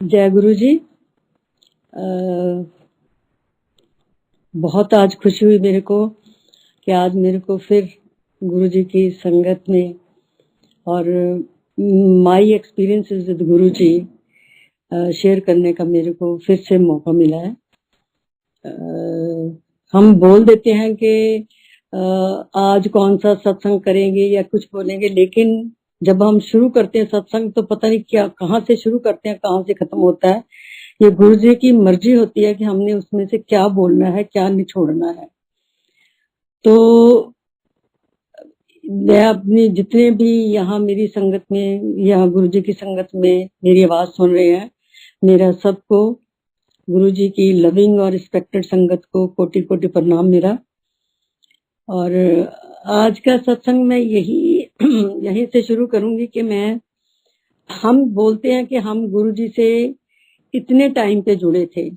जय गुरु जी। बहुत आज खुशी हुई मेरे को कि आज मेरे को फिर गुरु जी की संगत में और my experiences with Guru ji share करने का मेरे को फिर से मौका मिला है। हम बोल देते हैं कि आज कौन सा सत्संग करेंगे या कुछ बोलेंगे, लेकिन जब हम शुरू करते हैं सत्संग तो पता नहीं क्या कहाँ से शुरू करते हैं, कहाँ से खत्म होता है। ये गुरु जी की मर्जी होती है कि हमने उसमें से क्या बोलना है, क्या निचोड़ना है। तो मैं अपनी जितने भी यहाँ मेरी संगत में, यहाँ गुरु जी की संगत में मेरी आवाज सुन रहे हैं, मेरा सबको गुरु जी की लविंग और रिस्पेक्टेड संगत को कोटि कोटि प्रणाम मेरा। और आज का सत्संग मैं यहीं से शुरू करूंगी कि हम बोलते हैं कि हम गुरु जी से इतने टाइम पे जुड़े थे,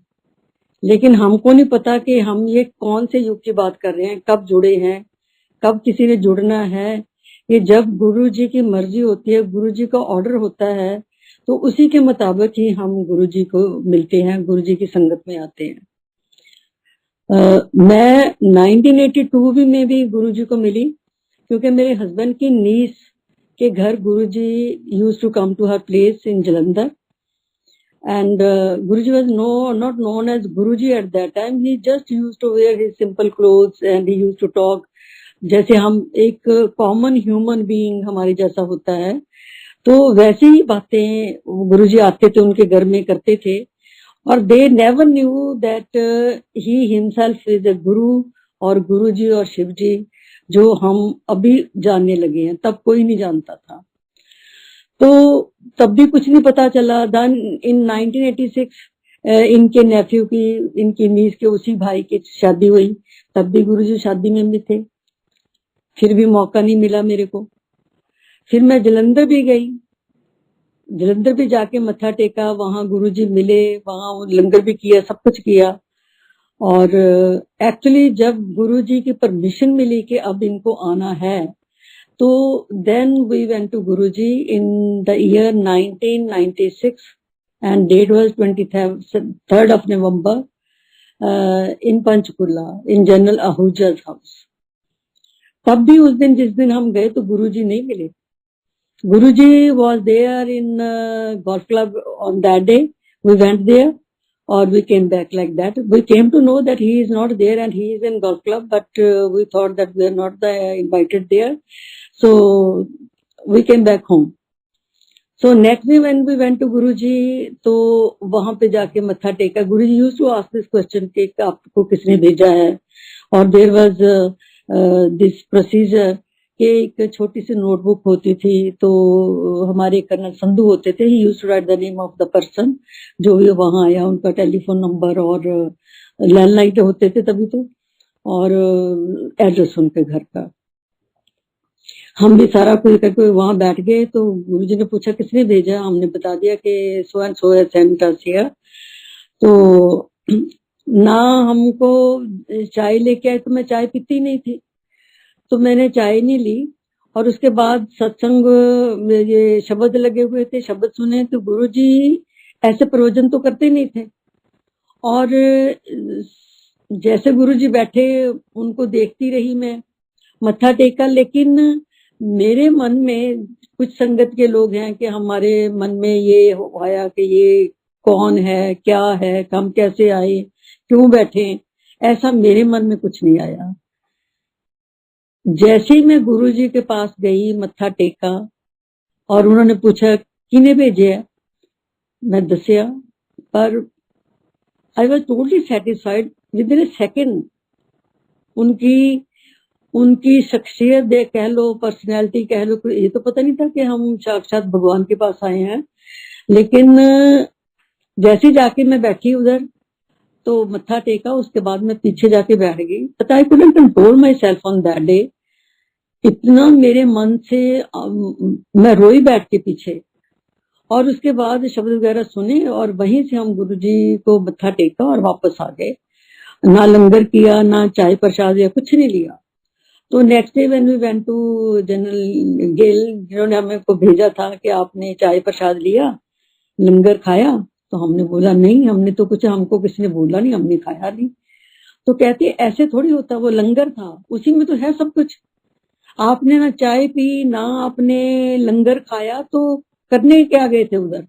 लेकिन हमको नहीं पता कि हम ये कौन से युग की बात कर रहे हैं, कब जुड़े हैं, कब किसी ने जुड़ना है। ये जब गुरु जी की मर्जी होती है, गुरु जी का ऑर्डर होता है, तो उसी के मुताबिक ही हम गुरु जी को मिलते हैं, गुरु जी की संगत में आते हैं। मैं 1982 में भी गुरु जी को मिली, क्योंकि मेरे हस्बैंड की नीस के घर Guru ji use to come to her place in Jalandhar, and Guruji was not known as Guruji at that time. He just used to wear his simple clothes and he used to talk जैसे हम एक common human being हमारे जैसा होता है, तो वैसे ही बातें गुरुजी आते थे उनके घर में करते थे। और they never knew that he himself is a गुरु, और गुरुजी और शिव जी जो हम अभी जानने लगे हैं, तब कोई नहीं जानता था। तो तब भी कुछ नहीं पता चला। देन इन 1986 इनके नेफ्यू की, इनकी नीस के उसी भाई की शादी हुई, तब भी गुरुजी शादी में भी थे, फिर भी मौका नहीं मिला मेरे को। फिर मैं जलंधर भी गई, जलंधर भी जाके मत्था टेका, वहां गुरुजी मिले, वहां लंगर भी किया, सब कुछ किया। और एक्चुअली जब गुरुजी की परमिशन मिली कि अब इनको आना है, तो then we went to Guruji in the year 1996 and date was 23rd of November in Panchkula in General Ahuja's house. तब भी उस दिन जिस दिन हम गए तो गुरुजी नहीं मिले। गुरुजी was there in golf club on that day. We went there or we came back like that. We came to know that he is not there and he is in golf club, but we thought that we are not invited there. So we came back home. So next day when we went to Guruji, तो वहां पे जाके मत्था टेका। Guruji used to ask this question कि आपको किसने भेजा है, और there was this procedure कि एक छोटी सी नोटबुक होती थी, तो हमारे कर्नल संधू होते थे, he used to write the name of the person जो भी वहां आया, उनका टेलीफोन नंबर और लैंडलाइन होते थे तभी तो, और एड्रेस उनके घर का। हम भी सारा कुछ करके वहां बैठ गए। तो गुरुजी ने पूछा किसने भेजा, हमने बता दिया कि so and so Saint us here. तो ना हमको चाय लेके आए, तो मैं चाय पीती नहीं थी, तो मैंने चाय नहीं ली। और उसके बाद सत्संग में ये शब्द लगे हुए थे, शब्द सुने, तो गुरुजी ऐसे प्रवचन तो करते नहीं थे। और जैसे गुरुजी बैठे उनको देखती रही मैं, मत्था टेका, लेकिन मेरे मन में कुछ संगत के लोग हैं कि हमारे मन में ये आया कि ये कौन है, क्या है, हम कैसे आए, क्यों बैठे, ऐसा मेरे मन में कुछ नहीं आया। जैसे ही मैं गुरुजी के पास गई, मत्था टेका, और उन्होंने पूछा किने भेजे है, मैं दसिया, पर I was totally satisfied with in A second. उनकी शख्सियत कह लो, पर्सनैलिटी कह लो, ये तो पता नहीं था कि हम साक्षात भगवान के पास आए हैं। लेकिन जैसे जाके मैं बैठी उधर, तो मत्था टेका, उसके बाद मैं पीछे जाके बैठ गई। पता I couldn't control my self on that day. इतना मेरे मन से मैं रोई बैठ के पीछे, और उसके बाद शब्द वगैरह सुने, और वहीं से हम गुरुजी को मत्था टेका और वापस आ गए। ना लंगर किया, ना चाय प्रसाद या कुछ नहीं लिया। तो next day when we went to general gale, जिन्होंने हमें को भेजा था कि आपने चाय प्रसाद लिया, लंगर खाया, तो हमने बोला नहीं, हमने तो कुछ, हमको किसी ने बोला नहीं, हमने खाया नहीं। तो कहती है ऐसे थोड़ी होता, वो लंगर था, उसी में तो है सब कुछ। आपने ना चाय पी ना आपने लंगर खाया, तो करने क्या गए थे उधर?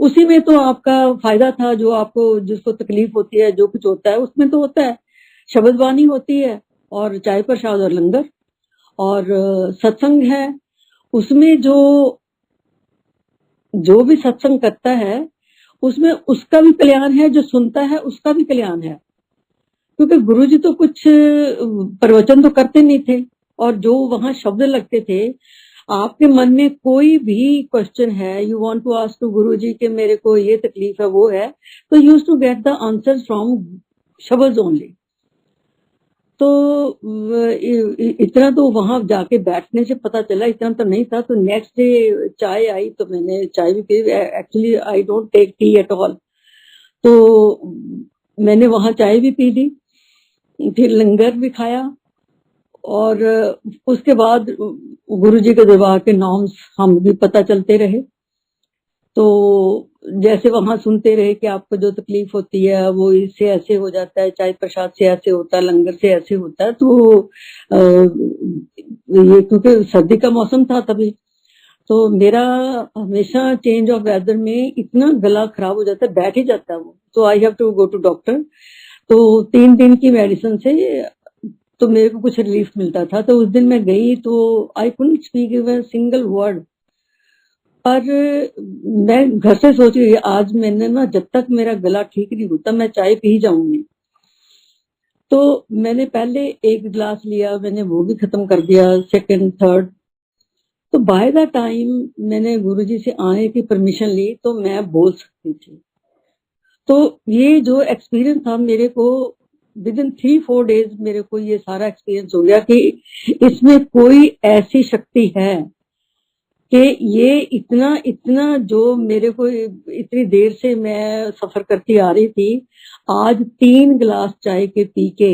उसी में तो आपका फायदा था, जो आपको, जिसको तकलीफ होती है, जो कुछ होता है उसमें तो होता है। शब्द वाणी होती है और चाय प्रसाद और लंगर और सत्संग है। उसमें जो जो भी सत्संग करता है उसमें उसका भी कल्याण है, जो सुनता है उसका भी कल्याण है। क्योंकि गुरुजी तो कुछ प्रवचन तो करते नहीं थे, और जो वहां शब्द लगते थे, आपके मन में कोई भी क्वेश्चन है, you want to ask to Guruji कि मेरे को ये तकलीफ है, वो है, तो use to get the answer from शब्द ओनली। तो इतना तो वहां जाके बैठने से पता चला, इतना तो नहीं था। तो नेक्स्ट डे चाय आई तो मैंने चाय भी पी। Actually I don't take tea at all, तो मैंने वहां चाय भी पी ली, फिर लंगर भी खाया, और उसके बाद गुरुजी के दरबार के नॉर्म्स हम भी पता चलते रहे। तो जैसे वहां सुनते रहे कि आपको जो तकलीफ होती है वो इससे ऐसे हो जाता है, चाय प्रसाद से ऐसे होता है, लंगर से ऐसे होता है। तो ये क्योंकि सर्दी का मौसम था तभी, तो मेरा हमेशा चेंज ऑफ वेदर में इतना गला खराब हो जाता है, बैठ ही जाता है वो, तो I have to go to doctor. तो 3 दिन की मेडिसिन से तो मेरे को कुछ रिलीफ मिलता था। तो उस दिन मैं गई तो I couldn't speak even single word. पर मैं घर से सोच रही आज मैंने ना, जब तक मेरा गला ठीक नहीं होता मैं चाय पी जाऊंगी। तो मैंने पहले 1 गिलास लिया, मैंने वो भी खत्म कर दिया, सेकंड थर्ड। तो बाय द टाइम मैंने गुरुजी से आने की परमिशन ली तो मैं बोल सकती थी। तो ये जो एक्सपीरियंस था मेरे को, विद इन 3-4 डेज मेरे को ये सारा एक्सपीरियंस हो गया कि इसमें कोई ऐसी शक्ति है कि ये इतना इतना, जो मेरे को इतनी देर से मैं सफर करती आ रही थी, आज 3 गिलास चाय के पी के,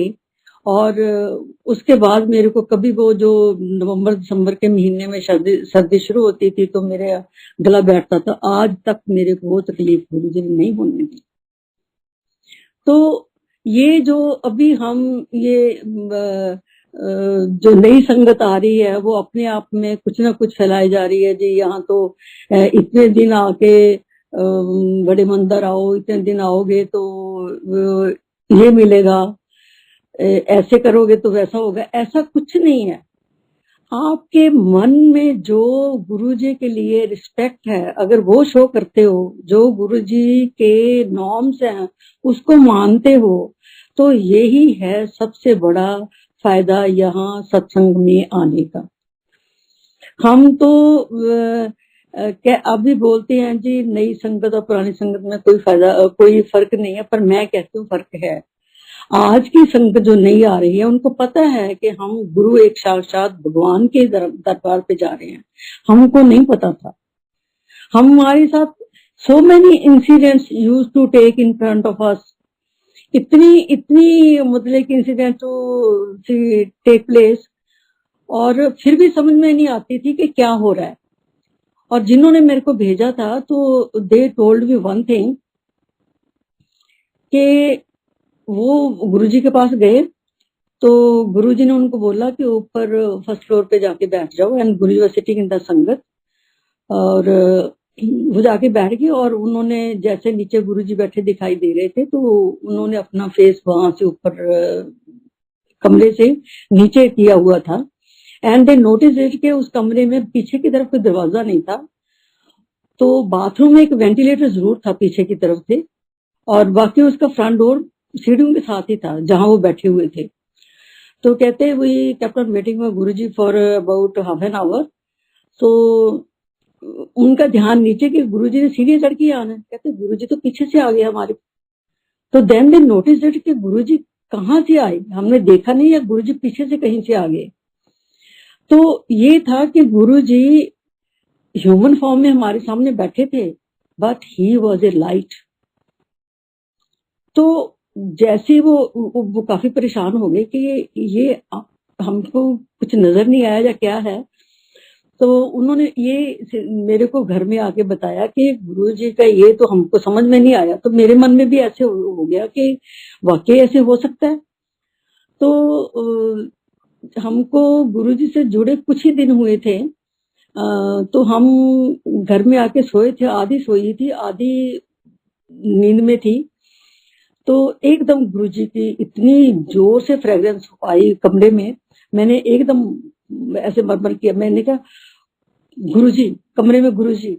और उसके बाद मेरे को कभी वो जो नवंबर दिसंबर के महीने में सर्दी शुरू होती थी तो मेरे गला बैठता था, आज तक मेरे को वो तकलीफ गुरुजी ने नहीं होने दी। तो ये जो अभी हम ये जो नई संगत आ रही है वो अपने आप में कुछ ना कुछ फैलाई जा रही है जी। यहाँ तो इतने दिन आके बड़े मंदिर आओ, इतने दिन आओगे तो ये मिलेगा, ऐसे करोगे तो वैसा होगा। ऐसा कुछ नहीं है। आपके मन में जो गुरुजी के लिए रिस्पेक्ट है, अगर वो शो करते हो, जो गुरुजी के नॉर्म्स हैं उसको मानते हो, तो यही है सबसे बड़ा फायदा यहाँ सत्संग में आने का। हम तो अभी बोलते हैं जी नई संगत और पुरानी संगत में कोई फायदा, कोई फर्क नहीं है, पर मैं कहती हूँ फर्क है। आज की संगत जो नई आ रही है उनको पता है कि हम गुरु एक साक्षात भगवान के दरबार पे जा रहे हैं, हमको नहीं पता था। हमारे साथ so many incidents use to take in front of us, इतनी इतनी मतलब कि इंसिडेंट टू टेक प्लेस, और फिर भी समझ में नहीं आती थी कि क्या हो रहा है। और जिन्होंने मेरे को भेजा था तो they told me one thing कि वो गुरुजी के पास गए तो गुरुजी ने उनको बोला कि ऊपर फर्स्ट फ्लोर पे जाके बैठ जाओ, and Guruji were sitting in the संगत। और वो जाके बैठ गए, और उन्होंने जैसे नीचे गुरुजी बैठे दिखाई दे रहे थे तो उन्होंने अपना फेस वहां से ऊपर कमरे से नीचे किया हुआ था, एंड दे नोटिस इट के उस कमरे में पीछे की तरफ कोई दरवाजा नहीं था। तो बाथरूम में एक वेंटिलेटर जरूर था पीछे की तरफ से, और बाकी उसका फ्रंट डोर सीढ़ियों के साथ ही था जहां वो बैठे हुए थे। तो कहते we kept on waiting for Guruji for about half an hour. तो उनका ध्यान नीचे कि गुरुजी ने सीढ़ी चढ़ के आना है, कहते गुरुजी तो पीछे से आ गए हमारे। तो देन दे नोटिस दैट कि गुरुजी कहाँ से आए, हमने देखा नहीं, या गुरुजी पीछे से कहीं से आ गए। तो ये था कि गुरुजी ह्यूमन फॉर्म में हमारे सामने बैठे थे, but he was a light. तो जैसे वो काफी परेशान हो गए कि ये हमको कुछ नजर नहीं आया या क्या है। तो उन्होंने ये मेरे को घर में आके बताया कि गुरुजी का ये तो हमको समझ में नहीं आया। तो मेरे मन में भी ऐसे हो गया कि वाकई ऐसे हो सकता है। तो हमको गुरुजी से जुड़े कुछ ही दिन हुए थे। तो हम घर में आके सोए थे, आधी सोई थी आधी नींद में थी। तो एकदम गुरुजी की इतनी जोर से फ्रेग्रेंस आई कमरे में। मैंने एकदम ऐसे मरमर किया, मैंने कहा गुरुजी, कमरे में गुरुजी।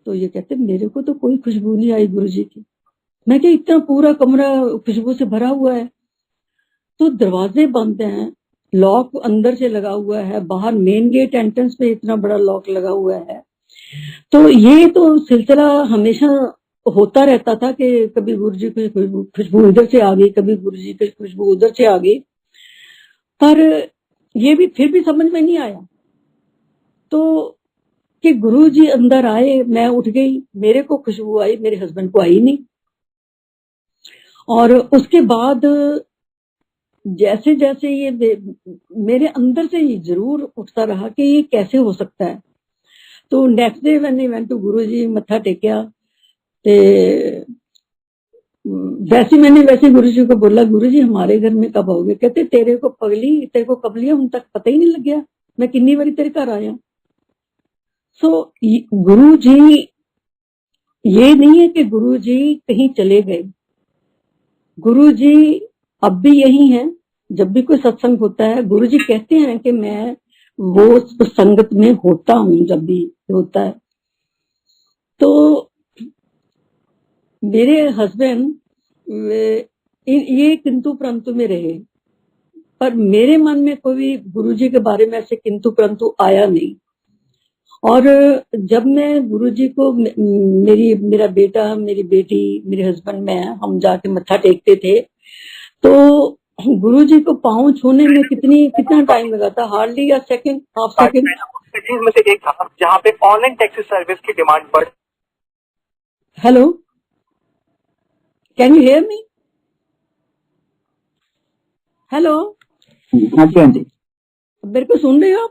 तो ये कहते मेरे को तो कोई खुशबू नहीं आई गुरुजी की। मैं क्या, इतना पूरा कमरा खुशबू से भरा हुआ है। तो दरवाजे बंद हैं, लॉक अंदर से लगा हुआ है, बाहर मेन गेट एंट्रेंस पे इतना बड़ा लॉक लगा हुआ है। तो ये तो सिलसिला हमेशा होता रहता था कि कभी गुरुजी की खुशबू इधर से आ गई, कभी गुरुजी की खुशबू उधर से आ गई, पर ये भी फिर भी समझ में नहीं आया। तो कि गुरुजी अंदर आए, मैं उठ गई, मेरे को खुशबू आई, मेरे हस्बैंड को आई नहीं। और उसके बाद जैसे जैसे ये मेरे अंदर से ये जरूर उठता रहा कि ये कैसे हो सकता है। तो नेक्स्ट डे मैंने वेंट टू गुरुजी, मत्था टेकिया। वैसे गुरुजी को बोला, गुरुजी हमारे घर में कब आओगे? कहते तेरे को पगली, तेरे को कब लिया, उन तक पता ही नहीं लग गया, मैं कितनी बारी तेरे घर आया। सो गुरुजी, ये नहीं है कि गुरुजी कहीं चले गए, गुरुजी अब भी यही है। जब भी कोई सत्संग होता है, गुरुजी कहते हैं कि मैं वो संगत में होता हूं जब भी होता है। तो मेरे हस्बैंड ये किंतु परंतु में रहे, पर मेरे मन में कोई गुरुजी के बारे में ऐसे किंतु परंतु आया नहीं। और जब मैं गुरुजी को, मेरा बेटा, मेरी बेटी, मेरे हस्बैंड, मैं, हम जाके मत्था टेकते थे, तो गुरुजी को पांव छूने में कितना टाइम लगा था? हार्डली या सेकंड, हाफ सेकंड। सिटीज में से एक था जहाँ पे ऑनलाइन टैक्सी सर्विस की डिमांड बढ़। Hello, can you hear me? Hello, हाँ जी, हाँ जी, मेरे को सुन रहे हो आप?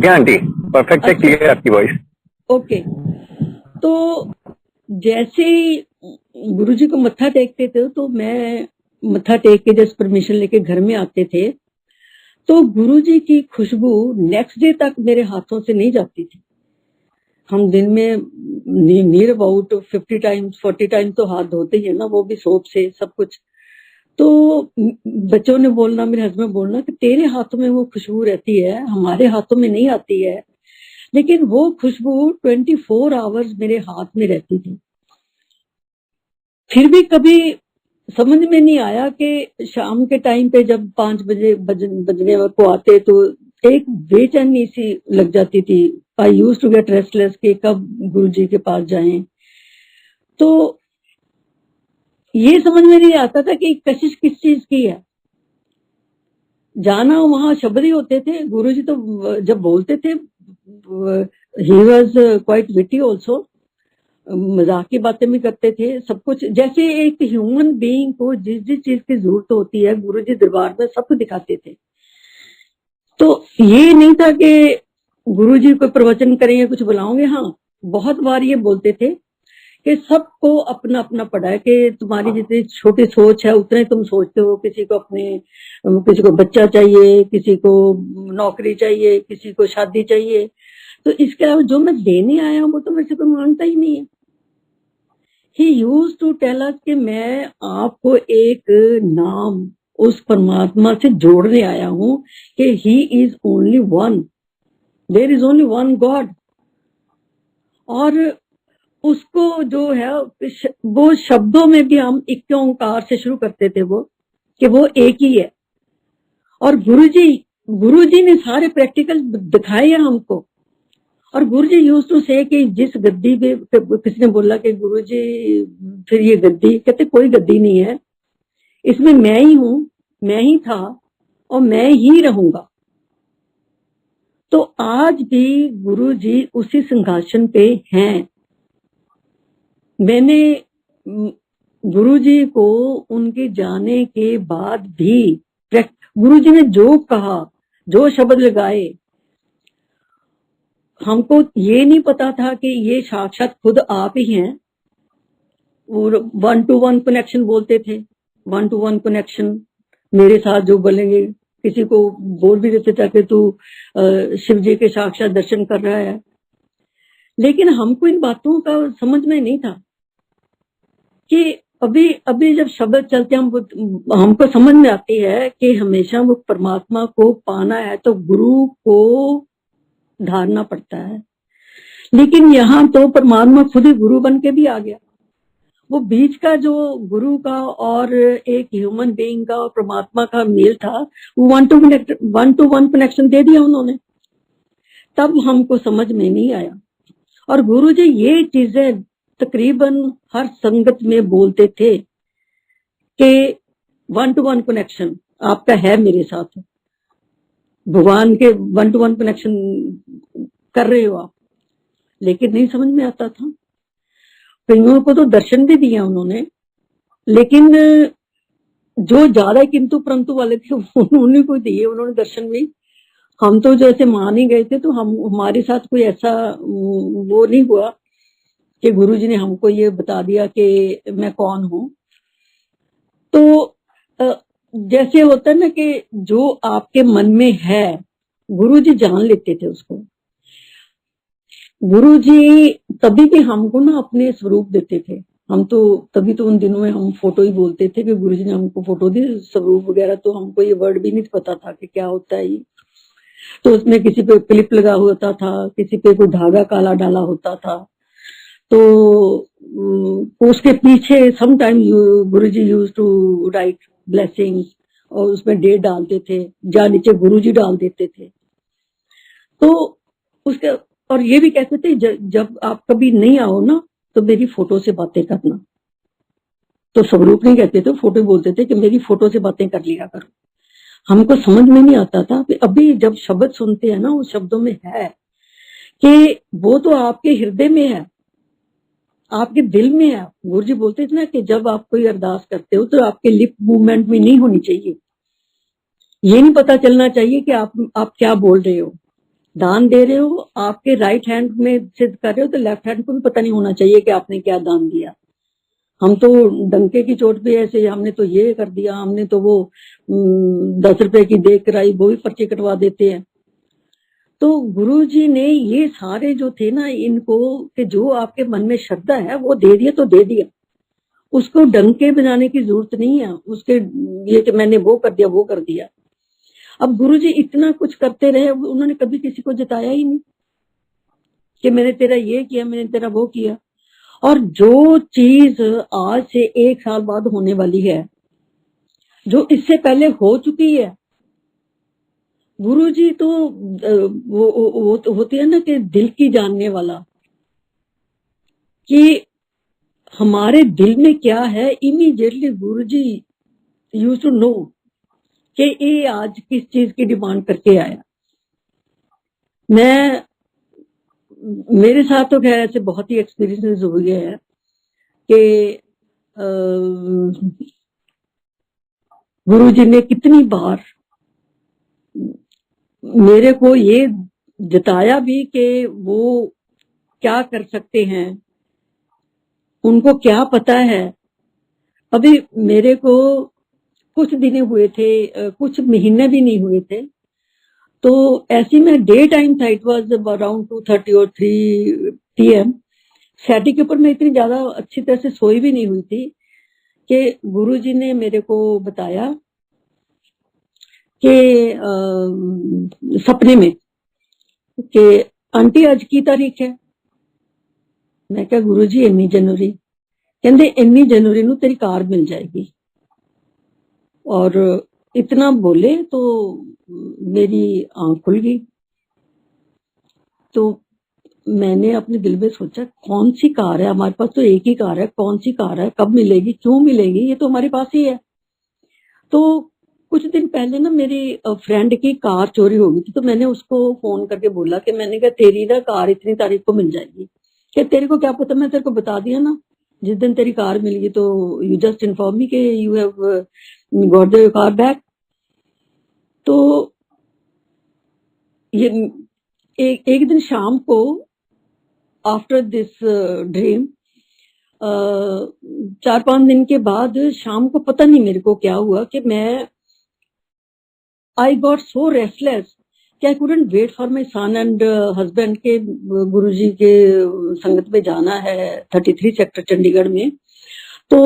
क्या आंटी, परफेक्ट है, क्लियर आपकी वॉइस। ओके। तो जैसे गुरुजी को मत्था टेकते थे, तो मैं मत्था टेक के जस्ट परमिशन लेके घर में आते थे, तो गुरुजी की खुशबू नेक्स्ट डे तक मेरे हाथों से नहीं जाती थी। हम दिन में नियर अबाउट 50 टाइम्स 40 टाइम्स तो हाथ धोते ही है ना, वो भी सोप से सब कुछ। तो बच्चों ने बोलना, मेरे हस्बैंड बोलना कि तेरे हाथों में वो खुशबू रहती है, हमारे हाथों में नहीं आती है। लेकिन वो खुशबू 24 आवर्स मेरे हाथ में रहती थी। फिर भी कभी समझ में नहीं आया कि शाम के टाइम पे जब 5 बजे बजने को आते, तो एक बेचैनी सी लग जाती थी। आई यूज टू गेट रेस्टलेस कि कब गुरुजी के पास जाएं। तो ये समझ में नहीं आता था कि कशिश किस चीज की है। जाना वहां शब्द ही होते थे। गुरुजी तो जब बोलते थे, he was quite witty also, मजाक की बातें भी करते थे, सब कुछ। जैसे एक ह्यूमन बीइंग को जिस जिस चीज की जरूरत होती है, गुरुजी दरबार में सब कुछ दिखाते थे। तो ये नहीं था कि गुरुजी को प्रवचन करेंगे, कुछ बुलाओगे। हाँ, बहुत बार ये बोलते थे कि सबको अपना अपना पड़ा है, कि तुम्हारी जितनी छोटी सोच है उतने तुम सोचते हो। किसी को बच्चा चाहिए, किसी को नौकरी चाहिए, किसी को शादी चाहिए। तो इसके अलावा जो मैं देने आया हूँ वो तो मेरे से कोई मांगता ही नहीं है। ही यूज टू टेल अस कि मैं आपको एक नाम उस परमात्मा से जोड़ने आया हूं कि he is only one, there is only one God. और उसको जो है वो शब्दों में भी हम एक ओंकार से शुरू करते थे, वो कि वो एक ही है। और गुरुजी ने सारे प्रैक्टिकल दिखाए हैं हमको। और गुरुजी यूज टू से कि जिस गद्दी पे, किसी ने बोला कि गुरुजी फिर ये गद्दी, कहते कोई गद्दी नहीं है, इसमें मैं ही हूं, मैं ही था और मैं ही रहूंगा। तो आज भी गुरुजी उसी सिंहासन पे हैं। मैंने गुरुजी को उनके जाने के बाद भी गुरुजी ने जो कहा, जो शब्द लगाए, हमको ये नहीं पता था कि ये साक्षात खुद आप ही हैं। और 1-to-1 कनेक्शन बोलते थे, 1-to-1 कनेक्शन मेरे साथ जो बोलेंगे, किसी को बोल भी देते थे कि तू शिव जी के साक्षात दर्शन कर रहा है। लेकिन हमको इन बातों का समझ में नहीं था कि अभी अभी जब शब्द चलते हमको समझ में आती है कि हमेशा वो परमात्मा को पाना है तो गुरु को धारना पड़ता है। लेकिन यहाँ तो परमात्मा खुद ही गुरु बन के भी आ गया। वो बीच का जो गुरु का और एक ह्यूमन बीइंग का और परमात्मा का मेल था, वो 1-to-1 कनेक्शन दे दिया उन्होंने। तब हमको समझ में नहीं आया। और गुरु जी ये चीजें तकरीबन हर संगत में बोलते थे कि 1-to-1 कनेक्शन आपका है मेरे साथ, भगवान के 1-to-1 कनेक्शन कर रहे हो आप। लेकिन नहीं समझ में आता था। कईयों को तो दर्शन भी दिया उन्होंने, लेकिन जो ज्यादा किंतु परंतु वाले थे उन्हीं को दिए उन्होंने दर्शन भी। हम तो जैसे मान ही गए थे, तो हमारे साथ कोई ऐसा वो नहीं हुआ कि गुरुजी ने हमको ये बता दिया कि मैं कौन हूं। तो जैसे होता है ना कि जो आपके मन में है गुरुजी जान लेते थे उसको। गुरुजी तभी भी हमको ना अपने स्वरूप देते थे। हम तो तभी तो उन दिनों में हम फोटो ही बोलते थे कि गुरुजी ने हमको फोटो दी, स्वरूप वगैरह तो हमको ये वर्ड भी नहीं पता था कि क्या होता है ये। तो उसमें किसी पे क्लिप लगा होता था, किसी पे कोई धागा काला डाला होता था। तो उसके पीछे some time Guruji use to write blessing और उसमें डेट डालते थे, जहाँ नीचे गुरुजी डाल देते थे। तो उसके और ये भी कहते थे जब आप कभी नहीं आओ ना तो मेरी फोटो से बातें करना। तो स्वरूप नहीं कहते थे, फोटो बोलते थे कि मेरी फोटो से बातें कर लिया करो। हमको समझ में नहीं आता था। अभी जब शब्द सुनते हैं ना, उस शब्दों में है कि वो तो आपके हृदय में है, आपके दिल में है। गुरुजी बोलते थे ना कि जब आप कोई अरदास करते हो तो आपके लिप मूवमेंट में नहीं होनी चाहिए। ये नहीं पता चलना चाहिए कि आप क्या बोल रहे हो। दान दे रहे हो, आपके राइट हैंड में सिद्ध कर रहे हो तो लेफ्ट हैंड को भी पता नहीं होना चाहिए कि आपने क्या दान दिया। हम तो डंके की चोट पे ऐसे हमने तो ये कर दिया, हमने तो वो 10 रुपए की देख कराई, वो भी पर्ची कटवा देते हैं। तो गुरुजी ने ये सारे जो थे ना इनको कि जो आपके मन में श्रद्धा है वो दे दिया तो दे दिया, उसको डंके बजाने की जरूरत नहीं है उसके ये कि मैंने वो कर दिया वो कर दिया। अब गुरुजी इतना कुछ करते रहे, उन्होंने कभी किसी को जताया ही नहीं कि मैंने तेरा ये किया, मैंने तेरा वो किया। और जो चीज आज से 1 साल बाद होने वाली है, जो इससे पहले हो चुकी है, गुरुजी तो वो तो होती है ना कि दिल की जानने वाला, कि हमारे दिल में क्या है। Immediately Guruji used to know कि ये आज किस चीज की डिमांड करके आया। मेरे साथ तो खैर ऐसे बहुत ही एक्सपीरियंसेस हुए हैं कि गुरुजी ने कितनी बार मेरे को ये जताया भी कि वो क्या कर सकते हैं, उनको क्या पता है। अभी मेरे को कुछ दिन हुए थे, कुछ महीने भी नहीं हुए थे, तो ऐसी में डे टाइम था, इट वाज अराउंड 2:30 और 3 PM। सैटी के ऊपर मैं इतनी ज्यादा अच्छी तरह से सोई भी नहीं हुई थी कि गुरुजी ने मेरे को बताया कि सपने में कि आंटी आज की तारीख है। मैं क्या गुरुजी 19 जनवरी। कहते 19 जनवरी नू तेरी कार मिल जाएगी। और इतना बोले तो मेरी आंख खुल गई। तो मैंने अपने दिल में सोचा कौन सी कार है, हमारे पास तो एक ही कार है, कौन सी कार है, कब मिलेगी, क्यों मिलेगी, ये तो हमारे पास ही है। तो कुछ दिन पहले ना मेरी फ्रेंड की कार चोरी हो गई थी, तो मैंने उसको फोन करके बोला कि मैंने कहा तेरी ना कार इतनी तारीख को मिल जाएगी। कि तेरे को क्या पता, मैं तेरे को बता दिया ना जिस दिन तेरी कार मिलेगी, तो यू जस्ट इन्फॉर्म मी कि you have got the car back. तो ये एक दिन शाम को आफ्टर दिस ड्रीम 4-5 दिन के बाद शाम को पता नहीं मेरे को क्या हुआ कि मैं आई गॉट सो रेस्टलेस कि I couldn't wait for my son and husband के गुरुजी के संगत में जाना है 33 सेक्टर चंडीगढ़ में। तो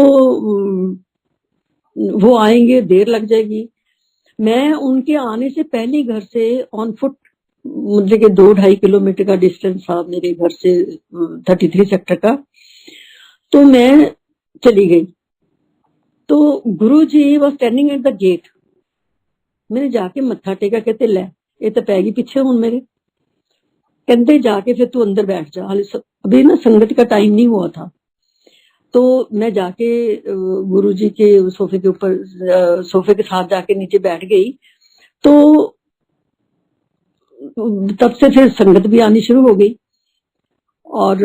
वो आएंगे, देर लग जाएगी। मैं उनके आने से पहले ही घर से ऑन फुट, मतलब कि 2-2.5 किलोमीटर का डिस्टेंस था मेरे घर से 33 सेक्टर का, तो मैं चली गई। तो Guruji was standing at the gate. मैंने जाके मत्था टेका, कहते ले ये तो पैगी पीछे हूं मेरे, कहते जाके फिर तू अंदर बैठ जा, हाले अभी ना संगत का टाइम नहीं हुआ था। तो मैं जाके गुरुजी के सोफे के ऊपर, सोफे के साथ जाके नीचे बैठ गई। तो तब से फिर संगत भी आनी शुरू हो गई। और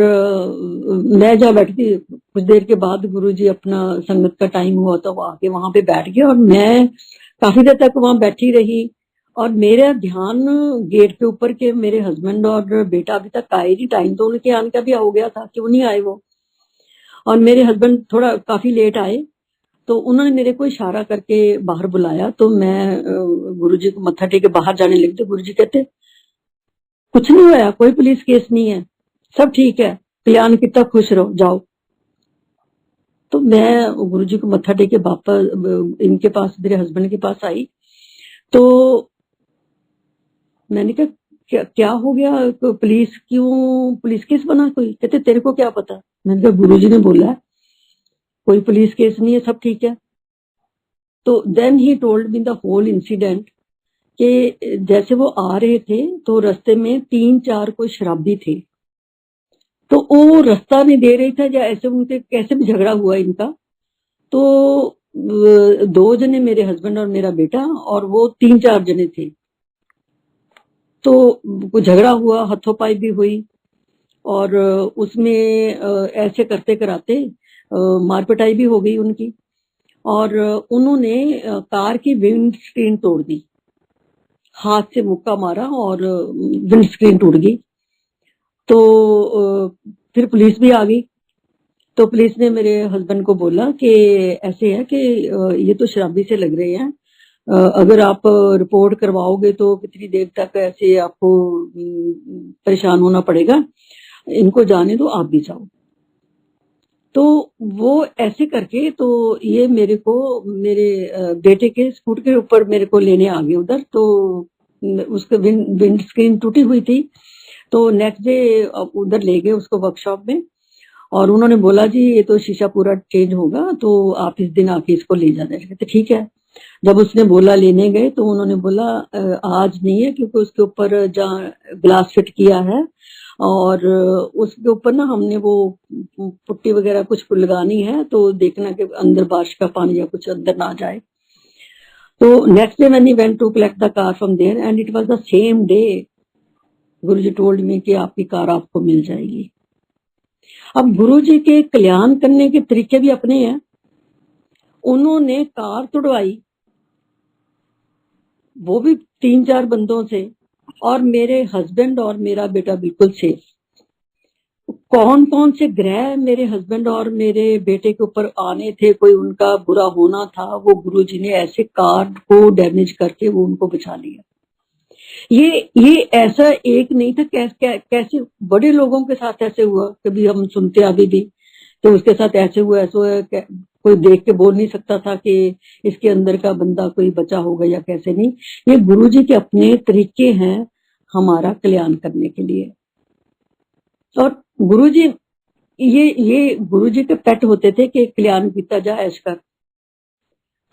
मैं जहाँ बैठी थी, कुछ देर के बाद गुरुजी अपना संगत का टाइम हुआ तो वो आके वहां पे बैठ गए, और मैं काफी देर तक वहां बैठी रही। और मेरा ध्यान गेट के ऊपर के मेरे हस्बैंड और बेटा अभी तक आए नहीं, टाइम तो उनके आने का भी हो गया था, क्यों नहीं आए वो। और मेरे हस्बैंड थोड़ा काफी लेट आए, तो उन्होंने मेरे को इशारा करके बाहर बुलाया। तो मैं गुरुजी को मत्था टेके बाहर जाने लगी, तो गुरुजी कहते कुछ नहीं हुआ, कोई पुलिस केस नहीं है, सब ठीक है, कल्याण कितना खुश रहो, जाओ। तो मैं गुरुजी को मत्था टेके वापस इनके पास, मेरे हस्बैंड के पास आई। तो मैंने कहा क्या हो गया, पुलिस क्यों, पुलिस केस बना कोई? कहते तेरे को क्या पता? मैंने कहा गुरुजी ने बोला है कोई पुलिस केस नहीं है, सब ठीक है। तो then he told me the whole incident कि जैसे वो आ रहे थे तो रास्ते में 3-4 कोई शराबी थे, तो वो रास्ता नहीं दे रही था, या ऐसे उनके कैसे भी झगड़ा हुआ इनका। तो 2 जने मेरे हस्बैंड और मेरा बेटा, और वो 3-4 जने थे। तो झगड़ा हुआ, हथोपाई भी हुई, और उसमें ऐसे करते कराते मारपिटाई भी हो गई उनकी। और उन्होंने कार की विंड स्क्रीन तोड़ दी, हाथ से मुक्का मारा और विंड स्क्रीन टूट गई। तो फिर पुलिस भी आ गई। तो पुलिस ने मेरे हस्बैंड को बोला कि ऐसे है कि ये तो शराबी से लग रहे हैं, अगर आप रिपोर्ट करवाओगे तो कितनी देर तक ऐसे आपको परेशान होना पड़ेगा, इनको जाने दो, आप भी जाओ। तो वो ऐसे करके तो ये मेरे को मेरे बेटे के स्कूटर के ऊपर मेरे को लेने आ गए उधर। तो उसके विंड स्क्रीन टूटी हुई थी। तो नेक्स्ट डे उधर ले गए उसको वर्कशॉप में, और उन्होंने बोला जी ये तो शीशा पूरा चेंज होगा, तो आप इस दिन आके इसको ले जाना। कहते ठीक है। जब उसने बोला लेने गए, तो उन्होंने बोला आज नहीं है, क्योंकि उसके ऊपर जहाँ ग्लास फिट किया है, और उसके ऊपर ना हमने वो पुट्टी वगैरह कुछ लगानी है, तो देखना कि अंदर बारिश का पानी या कुछ अंदर ना जाए। तो next day when he went to collect the car from there, and it was the same day Guruji told me कि आपकी कार आपको मिल जाएगी। अब गुरुजी के कल्याण करने के तरीके भी अपने हैं। उन्होंने कार तुड़वाई, वो भी 3-4 बंदों से, और मेरे हस्बैंड और मेरा बेटा बिल्कुल सेफ। कौन कौन से ग्रह मेरे हस्बैंड और मेरे बेटे के ऊपर आने थे, कोई उनका बुरा होना था, वो गुरुजी ने ऐसे कार को डैमेज करके वो उनको बचा लिया। ये ऐसा एक नहीं था, कैसे बड़े लोगों के साथ ऐसे हुआ, कभी हम सुनते अभी भी तो उसके साथ ऐसे हुआ, ऐसे हुआ, कोई देख के बोल नहीं सकता था कि इसके अंदर का बंदा कोई बचा होगा या कैसे नहीं। ये गुरुजी के अपने तरीके हैं हमारा कल्याण करने के लिए। और गुरुजी ये गुरुजी के पेट होते थे कि कल्याण किया जा ऐश कर।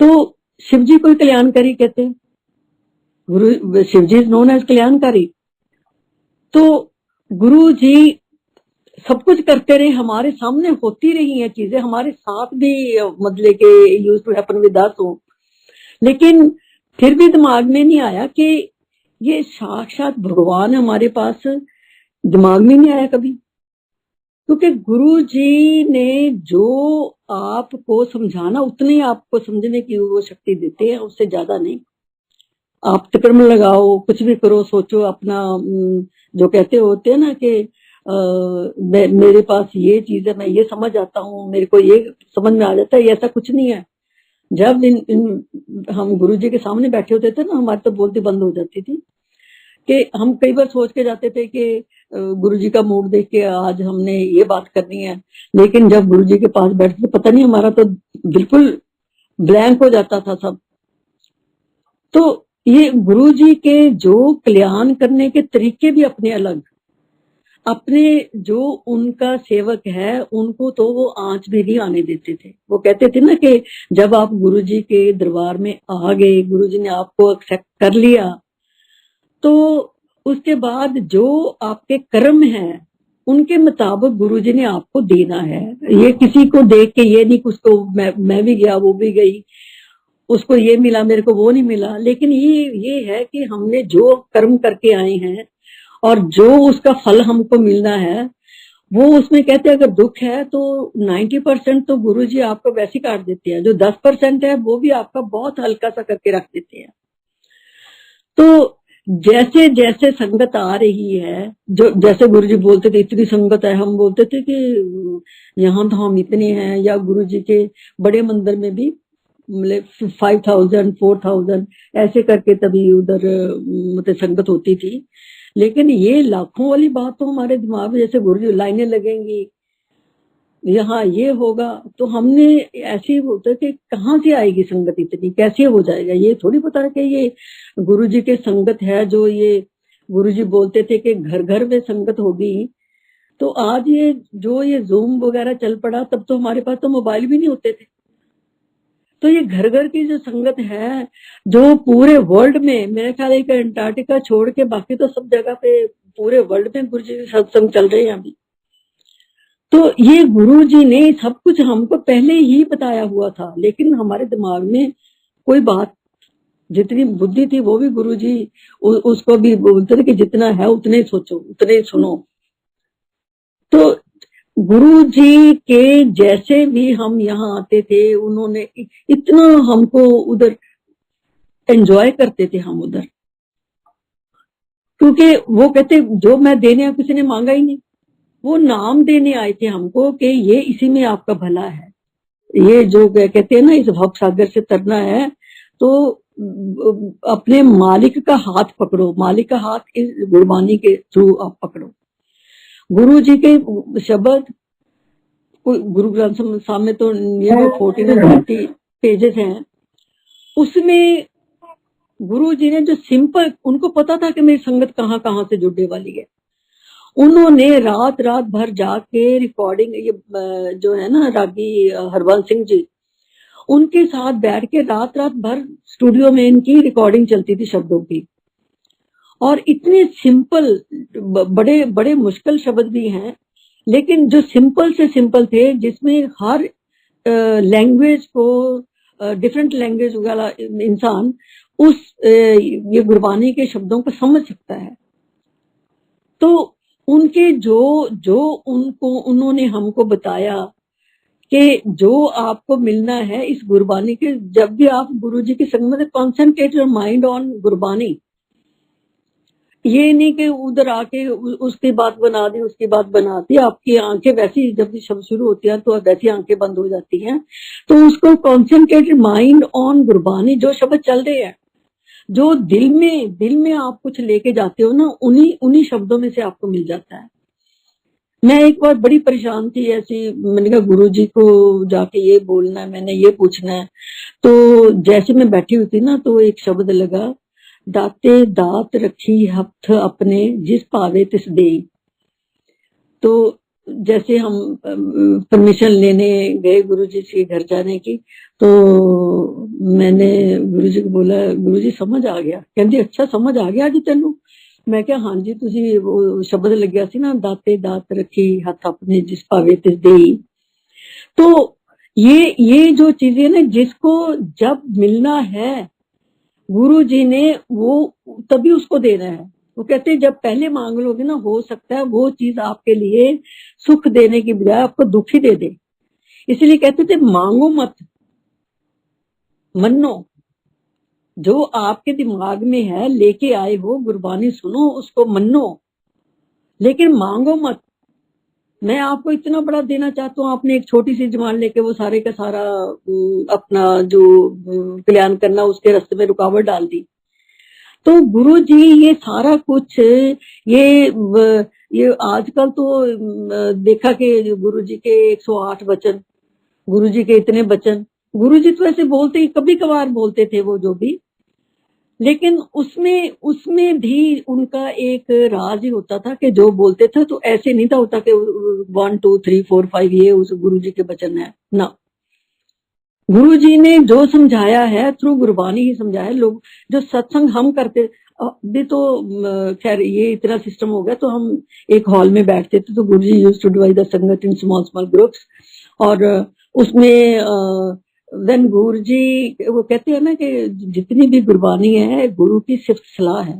तो शिव जी को कल्याणकारी कहते हैं, गुरु शिव जी इज नोन एज कल्याणकारी। तो गुरु जी सब कुछ करते रहे, हमारे सामने होती रही हैं चीजें, हमारे साथ भी मतलब के use to happen with us हो, लेकिन फिर भी दिमाग में नहीं आया कि ये साक्षात भगवान हमारे पास, दिमाग में नहीं आया कभी। क्योंकि गुरु जी ने जो आपको समझाना उतने ही आपको समझने की वो शक्ति देते हैं, उससे ज्यादा नहीं। आप तिक्रम लगाओ, कुछ भी करो, सोचो अपना जो कहते होते हैं ना कि मेरे पास ये चीज है, मैं ये समझ आता हूँ, मेरे को ये समझ में आ जाता है, ऐसा कुछ नहीं है। जब हम गुरु जी के सामने बैठे होते थे ना, हमारी तो बोलती बंद हो जाती थी कि हम कई बार सोच के जाते थे कि गुरु जी का मूड देख के आज हमने ये बात करनी है, लेकिन जब गुरु जी के पास बैठते पता नहीं हमारा तो बिल्कुल ब्लैंक हो जाता था सब। तो ये गुरु जी के जो कल्याण करने के तरीके भी अपने अलग, अपने जो उनका सेवक है उनको तो वो आंच भी नहीं आने देते थे। वो कहते थे ना कि जब आप गुरु जी के दरबार में आ गए, गुरु जी ने आपको एक्सेप्ट कर लिया, तो उसके बाद जो आपके कर्म हैं उनके मुताबिक गुरु जी ने आपको देना है। ये किसी को देख के ये नहीं, उसको मैं भी गया, वो भी गई, उसको ये मिला, मेरे को वो नहीं मिला, लेकिन ये है कि हमने जो कर्म करके आए हैं और जो उसका फल हमको मिलना है, वो उसमें कहते हैं अगर दुख है तो 90% तो गुरु जी आपको वैसे काट देते हैं, जो 10% है वो भी आपका बहुत हल्का सा करके रख देते हैं। तो जैसे जैसे संगत आ रही है, जो जैसे गुरु जी बोलते थे इतनी संगत है, हम बोलते थे कि यहाँ तो हम इतने हैं, या गुरु जी के बड़े मंदिर में भी मतलब 5000 4000 ऐसे करके तभी उधर मतलब संगत होती थी। लेकिन ये लाखों वाली बात तो हमारे दिमाग में, जैसे गुरु जी लाइनें लगेंगी, यहाँ ये होगा, तो हमने ऐसे ही बोलते कि कहाँ से आएगी संगत इतनी, कैसे हो जाएगा, ये थोड़ी पता है कि ये गुरु जी के संगत है। जो ये गुरु जी बोलते थे कि घर घर में संगत होगी, तो आज ये जो ये जूम वगैरह चल पड़ा, तब तो हमारे पास तो मोबाइल भी नहीं होते थे। तो ये घर घर की जो संगत है, जो पूरे वर्ल्ड में, मेरे ख्याल है अंटार्कटिका छोड़ के बाकी तो सब जगह पे पूरे वर्ल्ड में गुरु जी के सत्संग चल रहे हैं अभी। तो ये गुरु जी ने सब कुछ हमको पहले ही बताया हुआ था, लेकिन हमारे दिमाग में कोई बात, जितनी बुद्धि थी वो भी गुरु जी उसको भी बोलते थे कि जितना है उतने सोचो, उतने सुनो। तो गुरु जी के जैसे भी हम यहाँ आते थे, उन्होंने इतना हमको उधर एंजॉय करते थे हम उधर, क्योंकि वो कहते जो मैं देने किसी ने मांगा ही नहीं, वो नाम देने आए थे हमको कि ये इसी में आपका भला है। ये जो कहते हैं ना इस भव सागर से तरना है, तो अपने मालिक का हाथ पकड़ो, मालिक का हाथ इस गुरबानी के थ्रू आप पकड़ो। गुरु जी के शब्द, गुरु ग्रंथ साहब में तो नियर 40 पेजेस हैं, उसमें गुरु जी ने जो सिंपल, उनको पता था कि मेरी संगत कहाँ कहाँ से जुड़ने वाली है, उन्होंने रात रात भर जाके रिकॉर्डिंग, ये जो है ना रागी हरबंस सिंह जी, उनके साथ बैठ के रात रात भर स्टूडियो में इनकी रिकॉर्डिंग चलती थी शब्दों की। और इतने सिंपल, बड़े बड़े मुश्किल शब्द भी हैं, लेकिन जो सिंपल से सिंपल थे, जिसमें हर लैंग्वेज को, डिफरेंट लैंग्वेज वाला इंसान उस ये गुरबानी के शब्दों को समझ सकता है। तो उनके जो जो उनको उन्होंने हमको बताया कि जो आपको मिलना है इस गुरबानी के, जब भी आप गुरु जी की संगत में concentrate your mind on Gurbani, ये नहीं कि उधर आके उसकी बात बना दी, उसकी बात बना दी, आपकी आंखें वैसी जब भी शब्द शुरू होती हैं तो वैसी आंखें बंद हो जाती हैं। तो उसको कॉन्सेंट्रेटेड माइंड ऑन गुरबानी, जो शब्द चल रहे हैं, जो दिल में आप कुछ लेके जाते हो ना, उन्हीं शब्दों में से आपको मिल जाता है। मैं एक बार बड़ी परेशान थी ऐसी, मैंने कहा गुरु जी को जाके ये बोलना है, मैंने ये पूछना है। तो जैसे मैं बैठी हुई थी ना, तो एक शब्द लगा, दाते दात रखी हथ अपने जिस पावे तिस देई। तो जैसे हम परमिशन लेने गए गुरु जी के घर जाने की, तो मैंने गुरु जी को बोला, गुरु जी समझ आ गया? कहते अच्छा समझ आ गया जी तेनू? मैं क्या हाँ जी, तुसी वो शब्द लग्या सी ना, दाते दात रखी हथ अपने जिस पावे तिस देई। तो ये जो चीजें ना, जिसको जब मिलना है गुरु जी ने, वो तभी उसको देना है। वो कहते हैं जब पहले मांग लोगे ना, हो सकता है वो चीज आपके लिए सुख देने की बजाय आपको दुख ही दे दे। इसलिए कहते थे मांगो मत, मन्नो। जो आपके दिमाग में है लेके आए हो, गुरबानी सुनो, उसको मनो, लेकिन मांगो मत। मैं आपको इतना बड़ा देना चाहता हूँ, आपने एक छोटी सी जमान लेके वो सारे का सारा अपना जो कल्याण करना उसके रास्ते में रुकावट डाल दी। तो गुरु जी ये सारा कुछ ये आजकल तो देखा कि गुरु जी के 108 वचन, गुरु जी के इतने वचन, गुरु जी तो ऐसे बोलते ही कभी कभार बोलते थे वो जो भी, लेकिन उसमें उसमें भी उनका एक राज ही होता था कि जो बोलते थे तो ऐसे नहीं था होता कि 1 2 3 4 5 ये उस गुरु जी के वचन है ना। गुरु जी ने जो समझाया है थ्रू गुरबानी ही समझाया। लोग जो सत्संग हम करते अभी तो खैर ये इतना सिस्टम हो गया, तो हम एक हॉल में बैठते थे, तो Guru ji used to divide the संगत इन स्मॉल स्मॉल ग्रुप्स, और उसमें देन गुरु जी वो कहते हैं ना कि जितनी भी गुरबानी है गुरु की सिर्फ सलाह है।